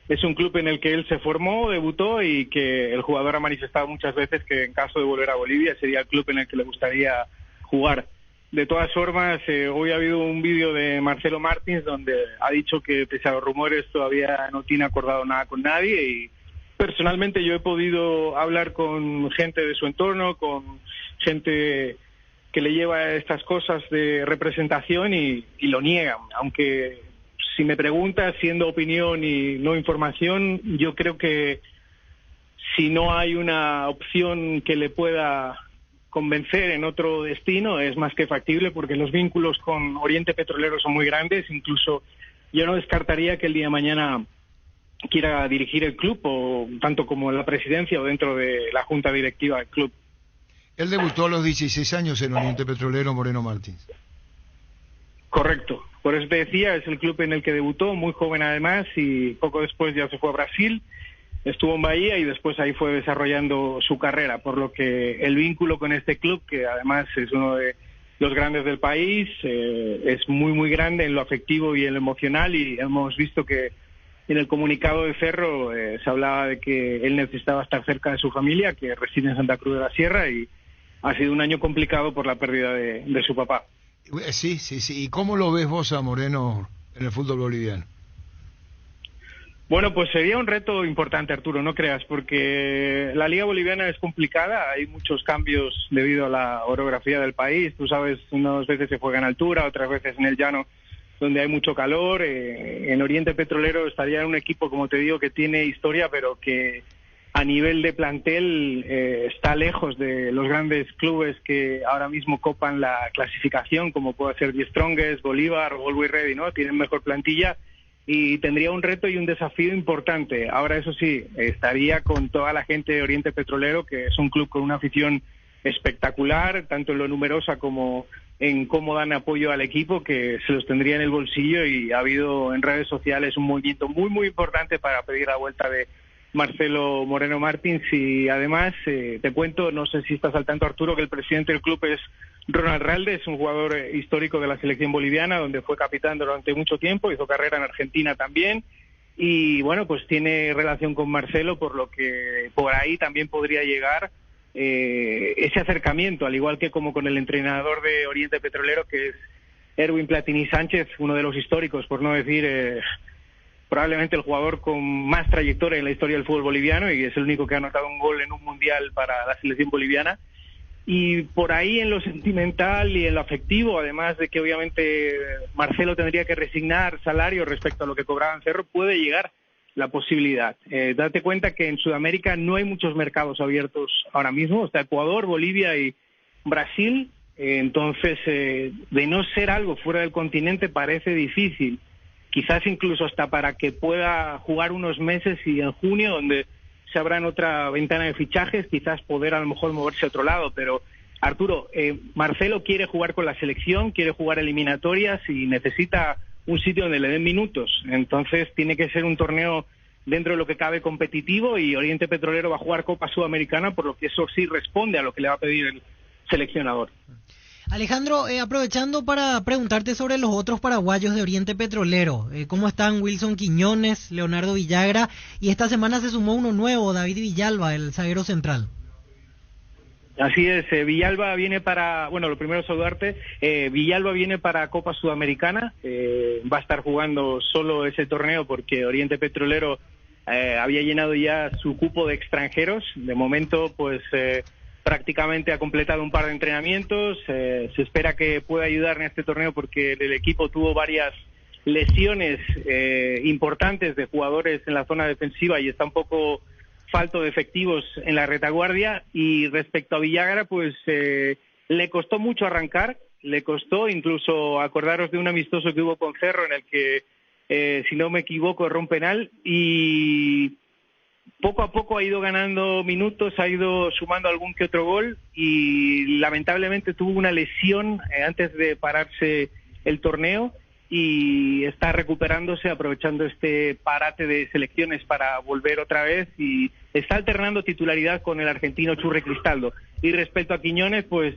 es un club en el que él se formó, debutó y que el jugador ha manifestado muchas veces que en caso de volver a Bolivia sería el club en el que le gustaría jugar. De todas formas, hoy ha habido un vídeo de Marcelo Martins donde ha dicho que pese a los rumores todavía no tiene acordado nada con nadie y personalmente yo he podido hablar con gente de su entorno, con gente que le lleva estas cosas de representación y lo niegan, aunque si me preguntas, siendo opinión y no información, yo creo que si no hay una opción que le pueda convencer en otro destino, es más que factible porque los vínculos con Oriente Petrolero son muy grandes. Incluso yo no descartaría que el día de mañana quiera dirigir el club, o tanto como la presidencia o dentro de la junta directiva del club. Él debutó a los 16 años en Oriente Petrolero, Moreno Martins. Correcto. Por eso te decía, es el club en el que debutó, muy joven además, y poco después ya se fue a Brasil, estuvo en Bahía y después ahí fue desarrollando su carrera, por lo que el vínculo con este club, que además es uno de los grandes del país, es muy muy grande en lo afectivo y en lo emocional, y hemos visto que en el comunicado de Ferro se hablaba de que él necesitaba estar cerca de su familia, que reside en Santa Cruz de la Sierra, y ha sido un año complicado por la pérdida de su papá. Sí. ¿Y cómo lo ves vos a Moreno en el fútbol boliviano? Bueno, pues sería un reto importante, Arturo, no creas, porque la Liga Boliviana es complicada, hay muchos cambios debido a la orografía del país, tú sabes, unas veces se juega en altura, otras veces en el llano, donde hay mucho calor. En Oriente Petrolero estaría en un equipo, como te digo, que tiene historia, pero que a nivel de plantel está lejos de los grandes clubes que ahora mismo copan la clasificación, como puede ser Die Strongest, Bolívar o Always Ready, ¿no? Tienen mejor plantilla y tendría un reto y un desafío importante. Ahora, eso sí, estaría con toda la gente de Oriente Petrolero, que es un club con una afición espectacular, tanto en lo numerosa como en cómo dan apoyo al equipo, que se los tendría en el bolsillo, y ha habido en redes sociales un movimiento muy, muy importante para pedir la vuelta de Marcelo Moreno Martins. Y además, te cuento, no sé si estás al tanto, Arturo, que el presidente del club es Ronald Ralde, es un jugador histórico de la selección boliviana, donde fue capitán durante mucho tiempo, hizo carrera en Argentina también, y bueno, pues tiene relación con Marcelo, por lo que por ahí también podría llegar ese acercamiento, al igual que como con el entrenador de Oriente Petrolero, que es Erwin Platini Sánchez, uno de los históricos, por no decir probablemente el jugador con más trayectoria en la historia del fútbol boliviano, y es el único que ha anotado un gol en un mundial para la selección boliviana. Y por ahí en lo sentimental y en lo afectivo, además de que obviamente Marcelo tendría que resignar salario respecto a lo que cobraba en Cerro, puede llegar la posibilidad. Date cuenta que en Sudamérica no hay muchos mercados abiertos ahora mismo, está Ecuador, Bolivia y Brasil, entonces de no ser algo fuera del continente parece difícil, quizás incluso hasta para que pueda jugar unos meses, y en junio, donde se abra en otra ventana de fichajes, quizás poder a lo mejor moverse a otro lado. Pero Arturo, Marcelo quiere jugar con la selección, quiere jugar eliminatorias y necesita un sitio donde le den minutos, entonces tiene que ser un torneo dentro de lo que cabe competitivo, y Oriente Petrolero va a jugar Copa Sudamericana, por lo que eso sí responde a lo que le va a pedir el seleccionador. Alejandro, aprovechando para preguntarte sobre los otros paraguayos de Oriente Petrolero, ¿cómo están Wilson Quiñones, Leonardo Villagra, y esta semana se sumó uno nuevo, David Villalba, el zaguero central? Así es, Villalba viene para, bueno, lo primero saludarte, Villalba viene para Copa Sudamericana, va a estar jugando solo ese torneo porque Oriente Petrolero había llenado ya su cupo de extranjeros. De momento, pues prácticamente ha completado un par de entrenamientos, se espera que pueda ayudar en este torneo porque el equipo tuvo varias lesiones importantes de jugadores en la zona defensiva y está un poco falto de efectivos en la retaguardia. Y respecto a Villagra, pues le costó mucho arrancar, le costó incluso, acordaros de un amistoso que hubo con Cerro en el que, si no me equivoco, erró un penal, y poco a poco ha ido ganando minutos, ha ido sumando algún que otro gol, y lamentablemente tuvo una lesión antes de pararse el torneo, y está recuperándose, aprovechando este parate de selecciones para volver otra vez, y está alternando titularidad con el argentino Churri Cristaldo. Y respecto a Quiñones, pues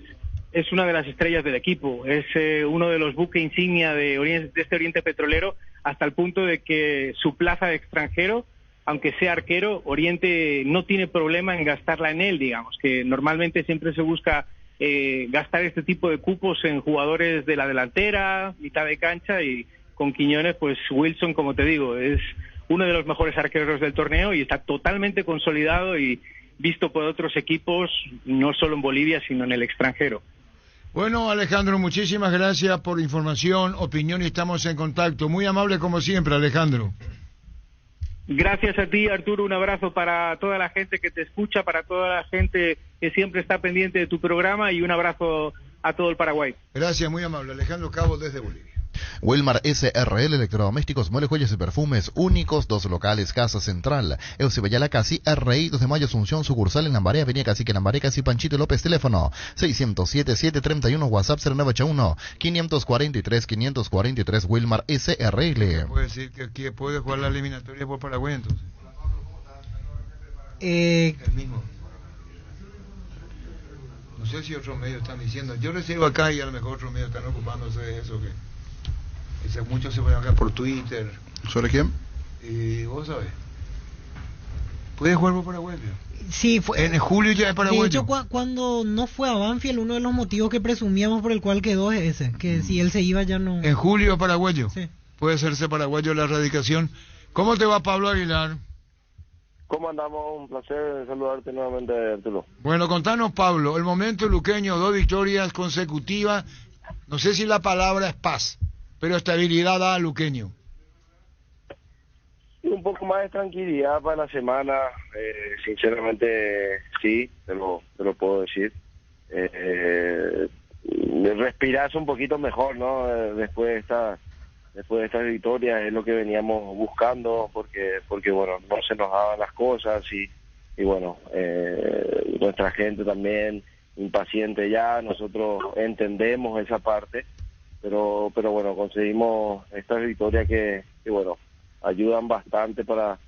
es una de las estrellas del equipo, es uno de los buques insignia de este Oriente Petrolero, hasta el punto de que su plaza de extranjero, aunque sea arquero, Oriente no tiene problema en gastarla en él, digamos, que normalmente siempre se busca gastar este tipo de cupos en jugadores de la delantera, mitad de cancha, y con Quiñones, pues Wilson, como te digo, es uno de los mejores arqueros del torneo y está totalmente consolidado y visto por otros equipos, no solo en Bolivia, sino en el extranjero. Bueno, Alejandro, muchísimas gracias por información, opinión, y estamos en contacto. Muy amable como siempre, Alejandro. Gracias a ti, Arturo, un abrazo para toda la gente que te escucha, para toda la gente que siempre está pendiente de tu programa, y un abrazo a todo el Paraguay. Gracias, muy amable. Alejandro Cabo desde Bolivia. Wilmar SRL, electrodomésticos, muebles, joyas y perfumes únicos, 2 locales, Casa Central, Eusebella Casi, RI, 2 de mayo, Asunción, sucursal en Lambaré, Avenida Cacique, Lambaré, Casi, Panchito López, teléfono 607-731, WhatsApp 0981-543-543, Wilmar SRL. ¿Puede decir que aquí puede jugar la eliminatoria por Paraguay entonces? El mismo. No sé si otros medios están diciendo. Yo recibo acá y a lo mejor otros medios están ocupándose de eso, que muchos se ponen acá por Twitter. ¿Sobre quién? Y vos sabés. ¿Puede jugar por Paraguay? Sí, en julio ya es paraguayo. De hecho, cuando no fue a Banfield, uno de los motivos que presumíamos por el cual quedó es ese, que si él se iba ya no... En julio paraguayo. Sí. Puede hacerse paraguayo la erradicación. ¿Cómo te va, Pablo Aguilar? ¿Cómo andamos? Un placer saludarte nuevamente, Arturo. Bueno, contanos, Pablo, el momento luqueño, 2 victorias consecutivas. No sé si la palabra es paz, pero estabilidad da a luqueño. Y un poco más de tranquilidad para la semana, sinceramente sí, te lo puedo decir. Respirarse un poquito mejor, ¿no? Después de estas victorias es lo que veníamos buscando, porque bueno, no se nos daban las cosas, y bueno, nuestra gente también impacientes ya, nosotros entendemos esa parte, pero bueno, conseguimos estas victorias que bueno, ayudan bastante para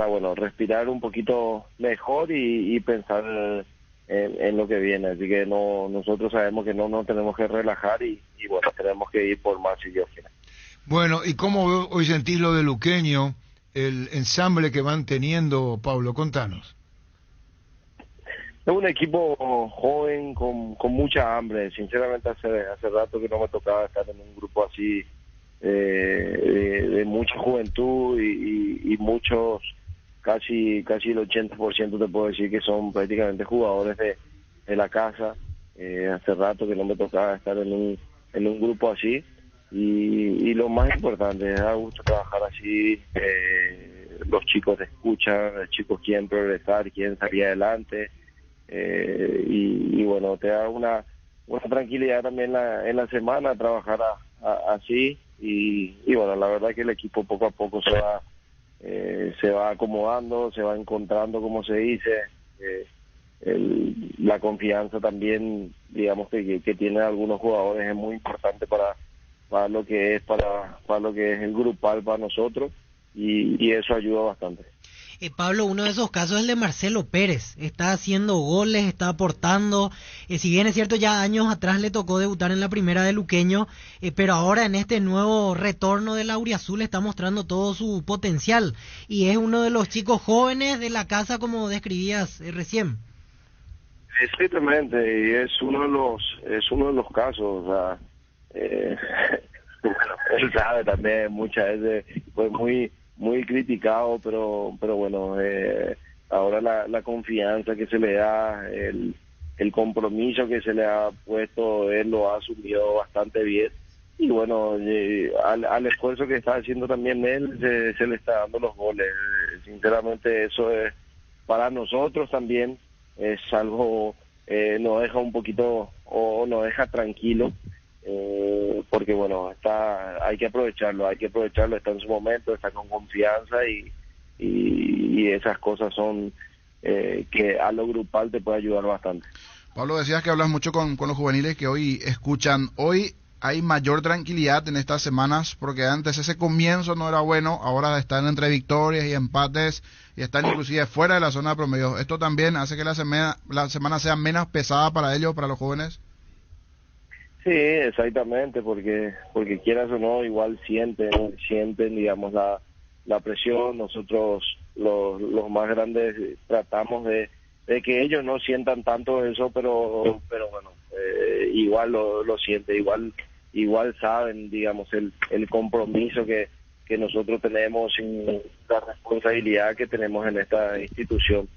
bueno, respirar un poquito mejor y pensar en lo que viene. Así que nosotros sabemos que no nos tenemos que relajar y bueno, tenemos que ir por más si Dios quiere. Bueno, ¿y cómo hoy sentís lo de Luqueño, el ensamble que van teniendo, Pablo? Contanos. Es un equipo joven con mucha hambre. Sinceramente hace rato que no me tocaba estar en un grupo así de mucha juventud y muchos, casi el 80% te puedo decir que son prácticamente jugadores de la casa. Hace rato que no me tocaba estar en un grupo así y lo más importante, da gusto trabajar así. Los chicos te escuchan, los chicos quieren progresar, quieren salir adelante y bueno, te da una tranquilidad también en la semana trabajar así y bueno, la verdad que el equipo poco a poco se va acomodando, se va encontrando, como se dice. La confianza también, digamos, que tienen algunos jugadores es muy importante para lo que es para lo que es el grupal para nosotros y eso ayuda bastante. Pablo, uno de esos casos es el de Marcelo Pérez. Está haciendo goles, está aportando. Si bien es cierto, ya años atrás le tocó debutar en la primera de Luqueño, pero ahora en este nuevo retorno del Auriazul está mostrando todo su potencial. Y es uno de los chicos jóvenes de la casa, como describías recién. Exactamente, y es uno de los casos. O sea, bueno, él sabe también, muchas veces fue muy criticado, pero bueno, ahora la confianza que se le da, el compromiso que se le ha puesto, él lo ha asumido bastante bien y bueno, al esfuerzo que está haciendo también él se le está dando los goles. Sinceramente eso es para nosotros también es algo, nos deja un poquito o nos deja tranquilo. Porque bueno, hay que aprovecharlo, está en su momento, está con confianza y esas cosas son que a lo grupal te puede ayudar bastante. Pablo, decías que hablas mucho con los juveniles que hoy escuchan. Hoy hay mayor tranquilidad en estas semanas porque antes ese comienzo no era bueno, ahora están entre victorias y empates y están inclusive fuera de la zona de promedio. ¿Esto también hace que la semana sea menos pesada para ellos, para los jóvenes? Sí, exactamente, porque quieras o no, igual sienten digamos, la presión. Nosotros, los más grandes, tratamos de que ellos no sientan tanto eso, pero bueno, igual lo sienten, igual saben, digamos, el compromiso que nosotros tenemos y la responsabilidad que tenemos en esta institución.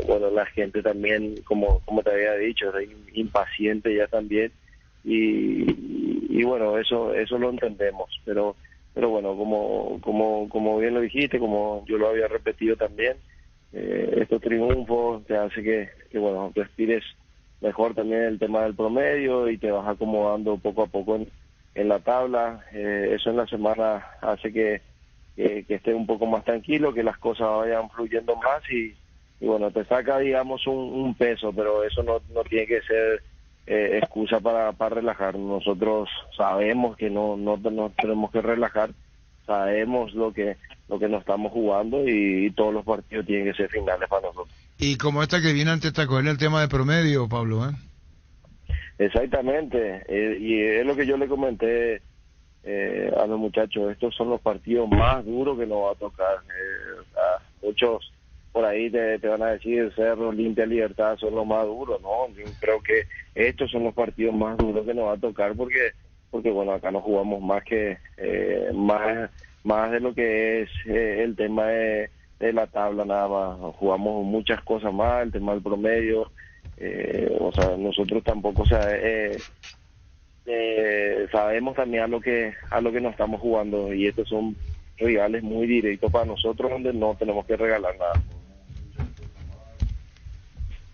Bueno, la gente también, como te había dicho, es impaciente ya también. Y bueno, eso lo entendemos, pero bueno, como bien lo dijiste, como yo lo había repetido también, estos triunfos te hace que bueno, respires mejor también el tema del promedio y te vas acomodando poco a poco en la tabla. Eso en la semana hace que estés un poco más tranquilo, que las cosas vayan fluyendo más y bueno, te saca, digamos, un peso, pero eso no tiene que ser excusa para relajar. Nosotros sabemos que no tenemos que relajar, sabemos lo que nos estamos jugando y todos los partidos tienen que ser finales para nosotros. Y como esta que viene antes, con el tema de promedio, Pablo, Exactamente, y es lo que yo le comenté a los muchachos, estos son los partidos más duros que nos va a tocar. Muchos por ahí te van a decir Cerro, Olimpia, Libertad son los más duros, ¿no? Yo creo que estos son los partidos más duros que nos va a tocar porque bueno, acá no jugamos más que más de lo que es el tema de la tabla, nada más. Jugamos muchas cosas más, el tema del promedio, o sea, nosotros tampoco, o sea, sabemos también a lo que nos estamos jugando y estos son rivales muy directos para nosotros donde no tenemos que regalar nada.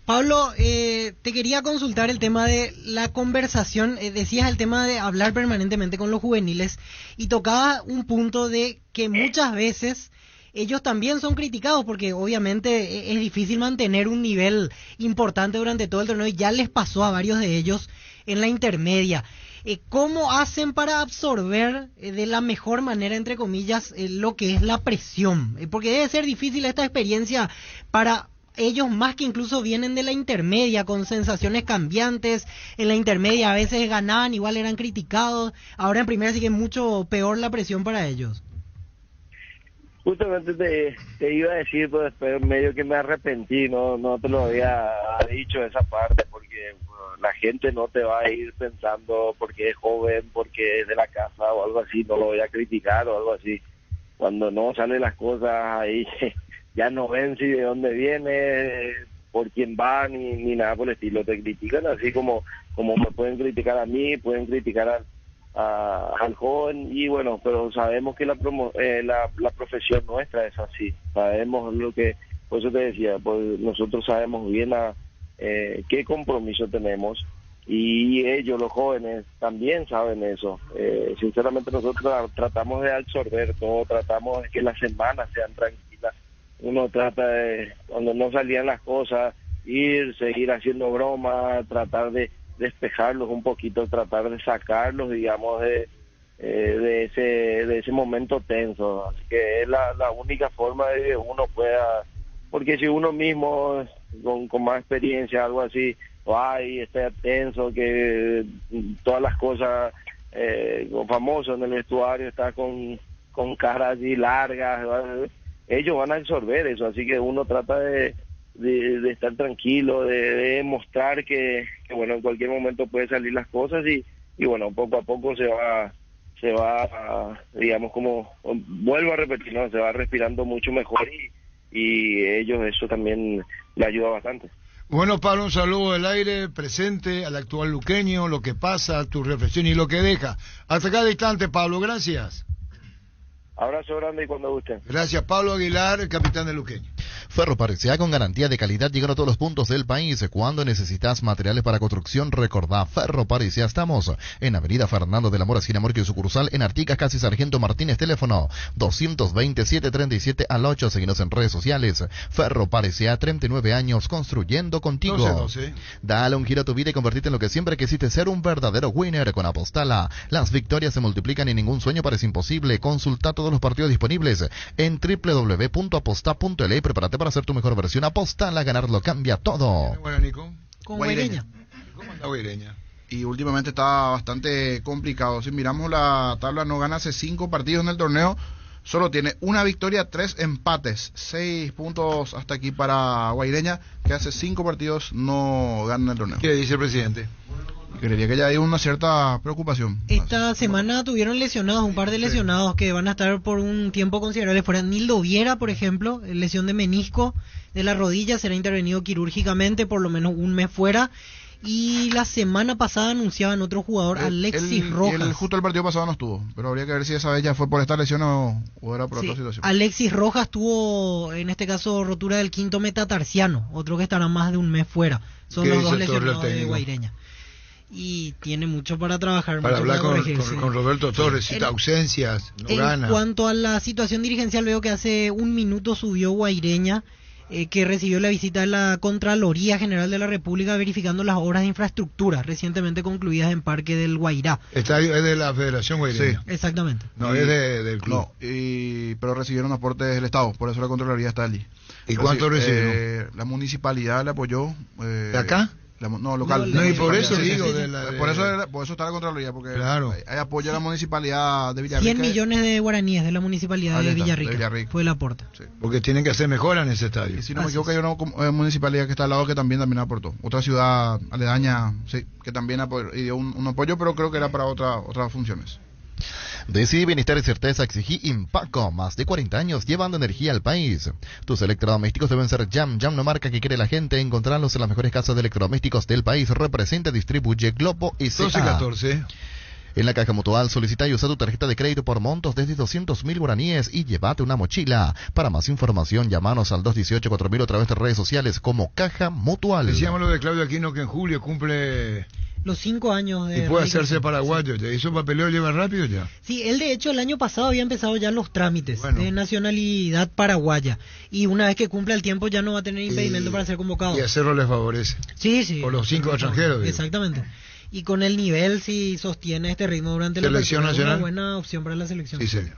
Pablo, te quería consultar el tema de la conversación. Decías el tema de hablar permanentemente con los juveniles y tocaba un punto de que muchas veces ellos también son criticados porque obviamente es difícil mantener un nivel importante durante todo el torneo y ya les pasó a varios de ellos en la intermedia. ¿Cómo hacen para absorber de la mejor manera, entre comillas, lo que es la presión? Porque debe ser difícil esta experiencia para ellos, más que incluso vienen de la intermedia con sensaciones cambiantes. En la intermedia a veces ganaban, igual eran criticados. Ahora en primera sí que es mucho peor la presión para ellos. Justamente te iba a decir, pero después medio que me arrepentí, no te lo había dicho esa parte, porque bueno, la gente no te va a ir pensando porque es joven, porque es de la casa o algo así, no lo voy a criticar o algo así. Cuando no salen las cosas ahí, ya no ven si de dónde viene, por quién va, ni nada por el estilo. Te critican así como me pueden criticar a mí, pueden criticar al joven, y bueno, pero sabemos que la profesión nuestra es así, sabemos lo que, por eso te decía, pues nosotros sabemos bien qué compromiso tenemos, y ellos, los jóvenes, también saben eso. Sinceramente nosotros tratamos de absorber todo, tratamos de que las semanas sean tranquilas, uno trata de, cuando no salían las cosas, seguir haciendo bromas, tratar de despejarlos un poquito, tratar de sacarlos, digamos, de ese momento tenso. Así que es la única forma de que uno pueda, porque si uno mismo con más experiencia, algo así, está tenso, que todas las cosas, famoso en el vestuario, está con caras así largas, ellos van a absorber eso, así que uno trata de estar tranquilo, de mostrar que bueno, en cualquier momento puede salir las cosas, y bueno, poco a poco se va digamos, como vuelvo a repetir, ¿no? Se va respirando mucho mejor, y ellos eso también le ayuda bastante. Bueno, Pablo, un saludo del aire, presente al actual luqueño, lo que pasa, tu reflexión y lo que deja. Hasta cada instante, Pablo, gracias. Abrazo grande y cuando gusten. Gracias, Pablo Aguilar, el capitán de Luqueño. Ferro Parecía, con garantía de calidad, llegan a todos los puntos del país. Cuando necesitas materiales para construcción, recordá Ferro Parecía. Estamos en Avenida Fernando de la Mora, esquina Morquio, sucursal en Artigas, casi Sargento Martínez, teléfono 227-37 Seguinos en redes sociales. Ferro Parecía, 39 años construyendo contigo. 12. Dale un giro a tu vida y convertirte en lo que siempre quisiste ser, un verdadero winner con Apostala. Las victorias se multiplican y ningún sueño parece imposible. Consulta todos los partidos disponibles en www.aposta.la y prepárate para hacer tu mejor versión. Apostala, ganarlo cambia todo. Bueno, Nico. Con Guaireña. ¿Cómo anda Guaireña? Y últimamente está bastante complicado. Si miramos la tabla, no gana hace 5 partidos en el torneo. Solo tiene una victoria, 3 empates, 6 puntos hasta aquí para Guaireña, que hace 5 partidos no gana el torneo. ¿Qué dice el presidente? Creería que ya hay una cierta preocupación. Esta semana tuvieron lesionados, un par de lesionados que van a estar por un tiempo considerable fuera. Nildo Viera, por ejemplo, lesión de menisco de la rodilla, será intervenido quirúrgicamente, por lo menos un mes fuera. Y la semana pasada anunciaban otro jugador, Alexis Rojas. Justo el partido pasado no estuvo, pero habría que ver si esa vez ya fue por esta lesión o era por otra situación. Alexis Rojas tuvo, en este caso, rotura del quinto metatarsiano, otro que estará más de un mes fuera. Son los dos lesionados de Guaireña. Y tiene mucho para trabajar. Para mucho hablar con Roberto Torres, cita ausencias, no gana. En cuanto a la situación dirigencial, veo que hace un minuto subió Guaireña, que recibió la visita de la Contraloría General de la República verificando las obras de infraestructura recientemente concluidas en Parque del Guairá. Estadio es de la Federación Guaireña. Sí. Exactamente. No, es del club. No, pero recibieron aportes del Estado, por eso la Contraloría está allí. ¿Y cuánto recibieron? La municipalidad le apoyó. ¿De acá? Local. No, y por eso digo. Por eso está la Contraloría, porque claro, hay apoyo de la municipalidad de Villarrica. 100 millones de guaraníes de la municipalidad de Villarrica. Fue el aporte. Sí. Porque tienen que hacer mejora en ese estadio. Y si no me equivoco, hay una municipalidad que está al lado que también aportó. Otra ciudad aledaña, sí, que también dio un apoyo, pero creo que era para otras funciones. Decidí bienestar y certeza, exigí Impaco, más de 40 años llevando energía al país. Tus electrodomésticos deben ser Jam, la marca que quiere la gente. Encontrarlos en las mejores casas de electrodomésticos del país. Representa, distribuye Globo y 12-14. En la Caja Mutual solicita y usa tu tarjeta de crédito por montos desde 200.000 guaraníes y llévate una mochila. Para más información, llámanos al 218-4000 a través de redes sociales como Caja Mutual. Decíamos lo de Claudio Aquino, que en julio cumple los 5 años de... Y puede hacerse paraguayo, ¿ya hizo papeleo, lleva rápido ya? Sí, él de hecho el año pasado había empezado ya los trámites de nacionalidad paraguaya. Y una vez que cumpla el tiempo ya no va a tener impedimento para ser convocado. Y hacerlo les favorece. Sí, sí. Por los 5 extranjeros. Digo. Exactamente. Y con el nivel, si sostiene este ritmo durante la selección nacional, es una buena opción para la selección. Sí, señor.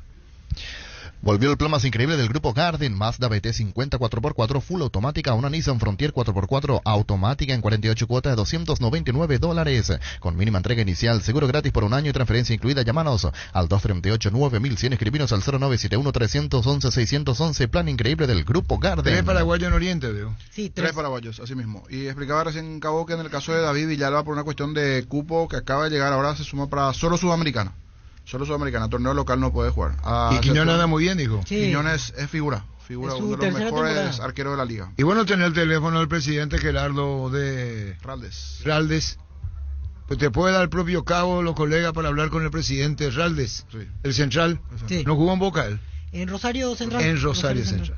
Volvió el plan más increíble del grupo Garden, Mazda BT 50 4x4 full automática, una Nissan Frontier 4x4 automática en 48 cuotas de $299, con mínima entrega inicial, seguro gratis por un año y transferencia incluida. Llámanos al 238-9100, escribinos al 0971-311-611, plan increíble del grupo Garden. 3 paraguayos en Oriente, veo. Sí, 3 paraguayos, así mismo. Y explicaba recién Cabo que en el caso de David Villalba, por una cuestión de cupo que acaba de llegar, ahora se suma para solo Sudamericana. Solo Sudamericana, torneo local no puede jugar. Y Quiñones anda muy bien, dijo. Sí. Quiñones es figura, es uno de los mejores arqueros de la liga. Y bueno, tener el teléfono del presidente Gerardo de Raldes. Pues te puede dar el propio Cabo, los colegas, para hablar con el presidente Raldes, el central. Sí. ¿No jugó en Boca él? En Rosario Central. En Rosario Central.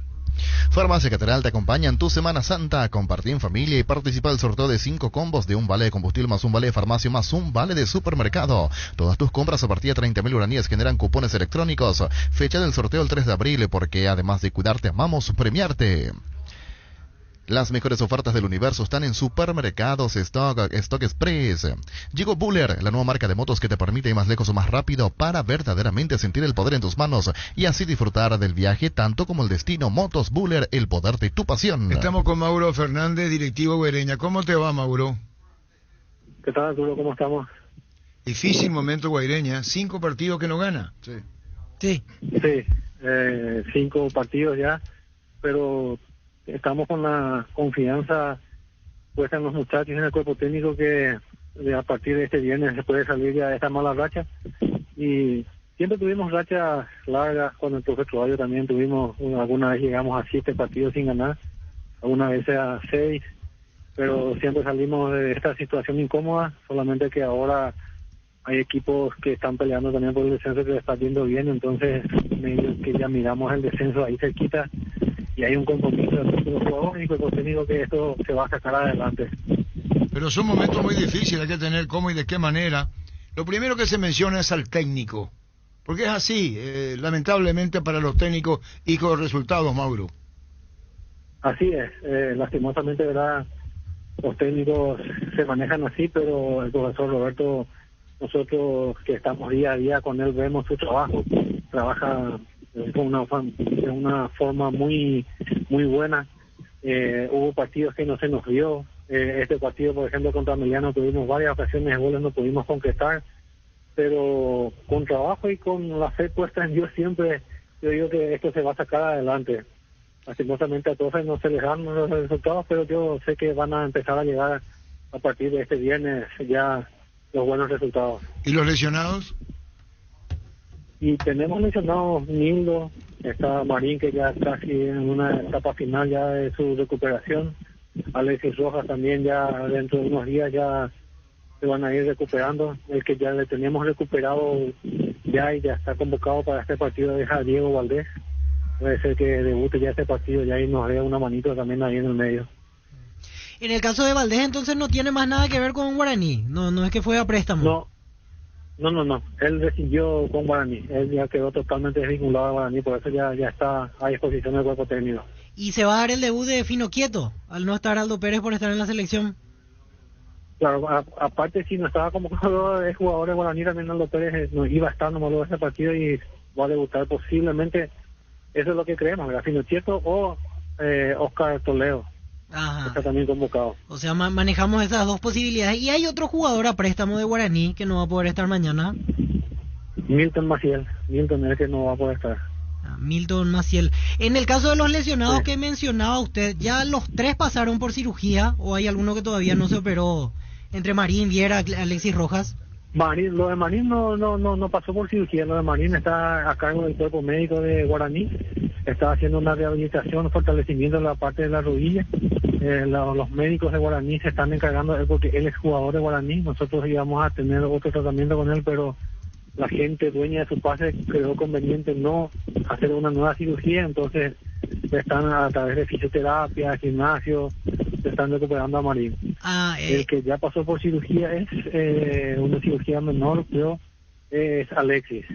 Farmacia Catedral te acompaña en tu Semana Santa. Compartí en familia y participa del sorteo de 5 combos de un vale de combustible más un vale de farmacia más un vale de supermercado. Todas tus compras a partir de 30.000 guaraníes generan cupones electrónicos. Fecha del sorteo el 3 de abril, porque además de cuidarte, amamos premiarte. Las mejores ofertas del universo están en Supermercados Stock Express. Llegó Buller, la nueva marca de motos que te permite ir más lejos o más rápido para verdaderamente sentir el poder en tus manos y así disfrutar del viaje tanto como el destino. Motos Buller, el poder de tu pasión. Estamos con Mauro Fernández, directivo Guaireña. ¿Cómo te va, Mauro? ¿Qué tal, Arturo? ¿Cómo estamos? Difícil momento Guaireña, 5 partidos que no gana. Sí, 5 partidos ya, pero estamos con la confianza puesta en los muchachos y en el cuerpo técnico que a partir de este viernes se puede salir ya de esta mala racha. Y siempre tuvimos rachas largas con el profe Trovallo, también tuvimos, alguna vez llegamos a 7 partidos sin ganar, alguna vez a 6, pero siempre salimos de esta situación incómoda, solamente que ahora hay equipos que están peleando también por el descenso que le está viendo bien, entonces que ya miramos el descenso ahí cerquita y hay un compromiso de los jugadores y con el técnico que esto se va a sacar adelante. Pero son momentos muy difíciles, hay que tener cómo y de qué manera. Lo primero que se menciona es al técnico, porque es así, lamentablemente para los técnicos y con los resultados, Mauro. Así es, lastimosamente, ¿verdad? Los técnicos se manejan así, pero el profesor Roberto, nosotros que estamos día a día con él, vemos su trabajo, trabaja de una forma muy buena. Hubo partidos que no se nos dio. Este partido, por ejemplo, contra Emiliano, tuvimos varias ocasiones de goles, no pudimos concretar, pero con trabajo y con la fe puesta en Dios siempre, yo digo que esto se va a sacar adelante. Lastimosamente a todos no se les dan los resultados, pero yo sé que van a empezar a llegar a partir de este viernes ya los buenos resultados. ¿Y los lesionados? Y tenemos lesionados Nildo, está Marín, que ya está casi en una etapa final ya de su recuperación, Alexis Rojas también ya dentro de unos días ya se van a ir recuperando, el que ya le teníamos recuperado ya y ya está convocado para este partido es a Diego Valdés, puede ser que debute ya este partido ya y nos dé una manito también ahí en el medio. En el caso de Valdés entonces no tiene más nada que ver con Guaraní, no es que fue a préstamo. No, él rescindió con Guaraní, él ya quedó totalmente desvinculado a Guaraní, por eso ya está a disposición del cuerpo técnico. ¿Y se va a dar el debut de Fino Quieto, al no estar Aldo Pérez por estar en la selección? Claro, aparte si no estaba convocado el jugador de Guaraní, también Aldo Pérez no iba a estar nomás luego de ese partido y va a debutar posiblemente, eso es lo que creemos, ¿verdad? Fino Quieto o Oscar Toledo. Ajá. Está también convocado. O sea, manejamos esas dos posibilidades. ¿Y hay otro jugador a préstamo de Guaraní que no va a poder estar mañana? Milton Maciel. Milton es el que no va a poder estar. Milton Maciel. En el caso de los lesionados que mencionaba usted, ¿ya los 3 pasaron por cirugía o hay alguno que todavía no se operó? Entre Marín, Viera, Alexis Rojas. Lo de Marín no pasó por cirugía. Lo de Marín está a cargo del cuerpo médico de Guaraní. Está haciendo una rehabilitación, fortalecimiento en la parte de la rodilla. Los médicos de Guaraní se están encargando de él porque él es jugador de Guaraní. Nosotros íbamos a tener otro tratamiento con él, pero la gente dueña de su pase creo conveniente no hacer una nueva cirugía, entonces están a través de fisioterapia, gimnasio, se están recuperando a Marín. El que ya pasó por cirugía es una cirugía menor, pero es Alexis.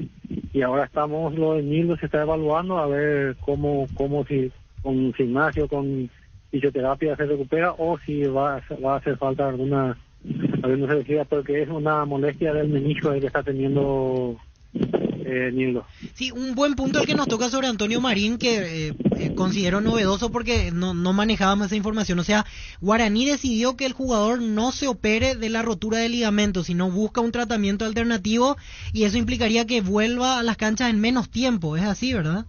Y ahora lo de Nildo se está evaluando a ver cómo si con gimnasio, con fisioterapia se recupera o si va a hacer falta alguna cirugía, porque es una molestia del menisco que está teniendo Nildo. Sí, un buen punto el que nos toca sobre Antonio Marín, que considero novedoso porque no manejábamos esa información. O sea, Guaraní decidió que el jugador no se opere de la rotura de ligamento, sino busca un tratamiento alternativo, y eso implicaría que vuelva a las canchas en menos tiempo. Es así, ¿verdad?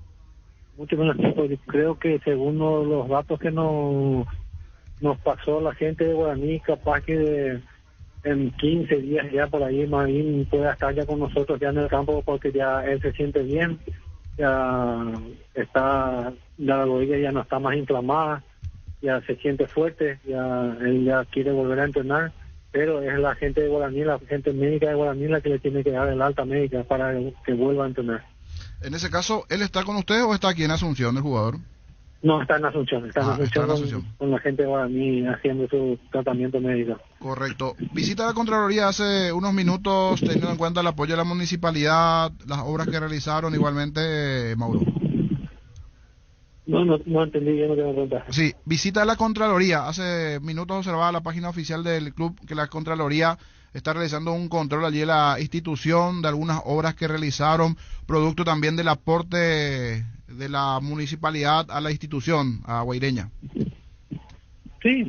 Mucho menos tiempo. Yo creo que según los datos que nos pasó la gente de Guaraní, capaz que en 15 días ya por ahí Marín puede estar ya con nosotros ya en el campo, porque ya él se siente bien, ya la rodilla ya no está más inflamada, ya se siente fuerte, ya él ya quiere volver a entrenar, pero es la gente de Guaraní, la gente médica de Guaraní la que le tiene que dar el alta médica para que vuelva a entrenar. En ese caso, ¿él está con usted o está aquí en Asunción, el jugador? No, está en Asunción, está en Asunción. Con la gente de Guaraní haciendo su tratamiento médico. Correcto. Visita a la Contraloría hace unos minutos, teniendo en cuenta el apoyo de la municipalidad, las obras que realizaron igualmente, Mauro. No entendí bien lo que me preguntaste. Sí, visita a la Contraloría. Hace minutos observaba la página oficial del club que la Contraloría está realizando un control allí de la institución, de algunas obras que realizaron, producto también del aporte de la municipalidad a la institución, a Guaireña. Sí,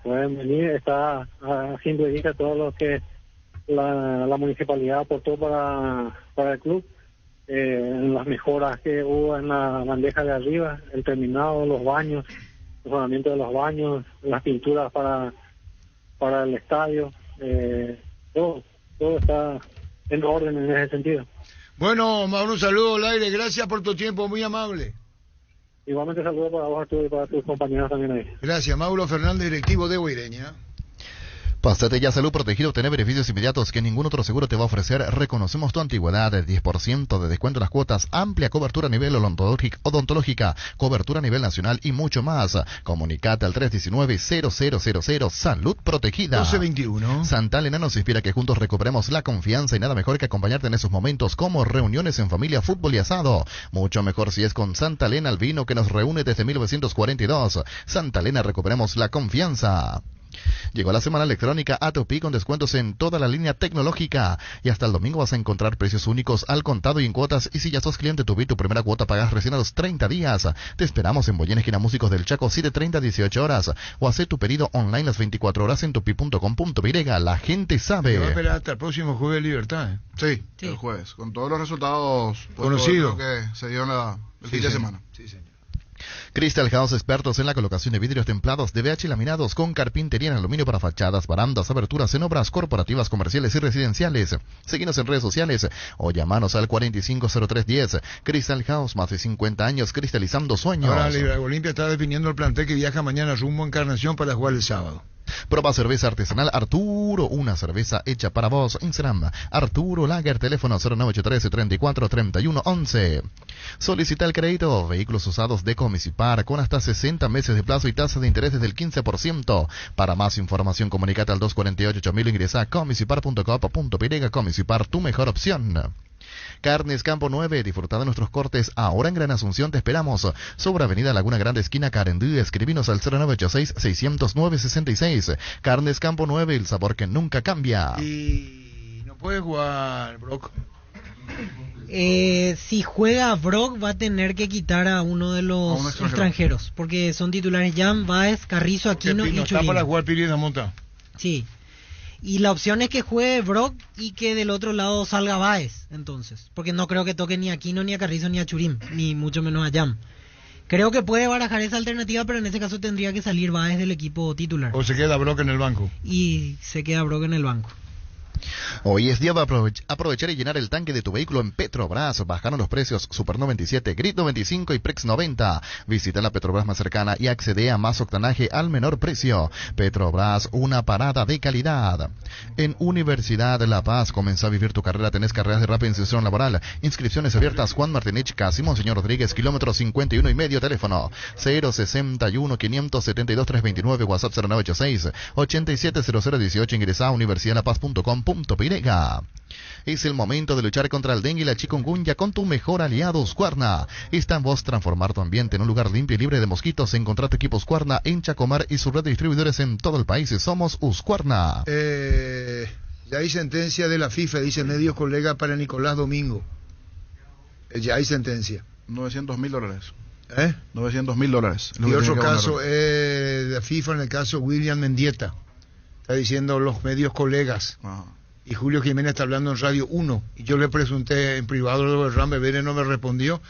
pueden venir, está haciendo lista todo lo que la municipalidad aportó para el club, las mejoras que hubo en la bandeja de arriba, el terminado, los baños, el funcionamiento de los baños, las pinturas para el estadio, todo está en orden en ese sentido. Bueno, Mauro, un saludo al aire, gracias por tu tiempo, muy amable. Igualmente saludos para vos, Arturo, y para tus compañeros también ahí. Gracias, Mauro Fernández, directivo de Guaireña. Pásate ya Salud Protegido, obtener beneficios inmediatos que ningún otro seguro te va a ofrecer. Reconocemos tu antigüedad, 10% de descuento en las cuotas, amplia cobertura a nivel odontológica, cobertura a nivel nacional y mucho más. Comunicate al 319-0000 Salud Protegida. 1221. Santa Elena nos inspira que juntos recuperemos la confianza, y nada mejor que acompañarte en esos momentos como reuniones en familia, fútbol y asado. Mucho mejor si es con Santa Elena, el vino que nos reúne desde 1942. Santa Elena, recuperemos la confianza. Llegó la semana electrónica Atopi con descuentos en toda la línea tecnológica, y hasta el domingo vas a encontrar precios únicos al contado y en cuotas, y si ya sos cliente Tupi, tu primera cuota pagas recién a los 30 días. Te esperamos en Boyén, esquina Músicos del Chaco, 7:30 a 18 horas, o hace tu pedido online las 24 horas en tupi.com.py. La gente sabe. Va a esperar hasta el próximo jueves de Libertad, Sí, el jueves, con todos los resultados conocidos que se dio el fin de semana. Sí, señor. Crystal House, expertos en la colocación de vidrios templados de BH laminados con carpintería en aluminio para fachadas, barandas, aberturas en obras corporativas, comerciales y residenciales. Síguenos en redes sociales o llamanos al 450310. Crystal House, más de 50 años cristalizando sueños. Ahora la Olimpia está definiendo el plantel que viaja mañana rumbo a Encarnación para jugar el sábado. Proba cerveza artesanal Arturo, una cerveza hecha para vos. Instagram, Arturo Lager, teléfono 0983-343111. Solicita el crédito, vehículos usados de Comisipar, con hasta 60 meses de plazo y tasa de interés del 15%. Para más información, comunicate al 248-8000, ingresa a comisipar.com.py. Comisipar, tu mejor opción. Carnes Campo 9, disfruta de nuestros cortes ahora en Gran Asunción. Te esperamos sobre Avenida Laguna Grande, esquina Carendú. Escribinos al 0986-600-966. Carnes Campo 9, el sabor que nunca cambia. Y no puede jugar Brock. Si juega Brock va a tener que quitar a uno de los extranjeros, porque son titulares Jan, Baez, Carrizo, Aquino y Churín. Está para jugar Piri de Monta. Sí. Y la opción es que juegue Brock y que del otro lado salga Baez, entonces. Porque no creo que toque ni a Aquino, ni a Carrizo, ni a Churín, ni mucho menos a Jam. Creo que puede barajar esa alternativa, pero en ese caso tendría que salir Baez del equipo titular. O se queda Brock en el banco. Y se queda Brock en el banco. Hoy es día de aprovechar y llenar el tanque de tu vehículo en Petrobras. Bajaron los precios Super 97, Grid 95 y Prex 90. Visita la Petrobras más cercana y accede a más octanaje al menor precio. Petrobras, una parada de calidad. En Universidad de La Paz, comenzá a vivir tu carrera. Tenés carreras de rápida inserción laboral. Inscripciones abiertas. Juan Martinich, Casi Monseñor Rodríguez, kilómetro 51 y medio. Teléfono 061 572 329, WhatsApp 0986 870018. Ingresa a universidadlapaz.com.py. Es el momento de luchar contra el dengue y la chikungunya con tu mejor aliado Husqvarna. Está en vos transformar tu ambiente en un lugar limpio y libre de mosquitos. Encontrá tu equipo Husqvarna en Chacomar y su red de distribuidores en todo el país. Somos Husqvarna. Ya hay sentencia de la FIFA, dice medio colega, para Nicolás Domingo. Ya hay sentencia. $900,000. ¿Eh? $900,000. Y otro caso, de la FIFA en el caso William Mendieta. Está diciendo los medios colegas. Ajá. Y Julio Jiménez está hablando en Radio 1. Y yo le pregunté en privado lo de Rame Vélez, no me respondió.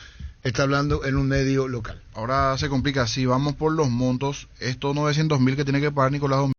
Está hablando en un medio local. Ahora se complica. Si vamos por los montos, estos $900,000 que tiene que pagar Nicolás Domingo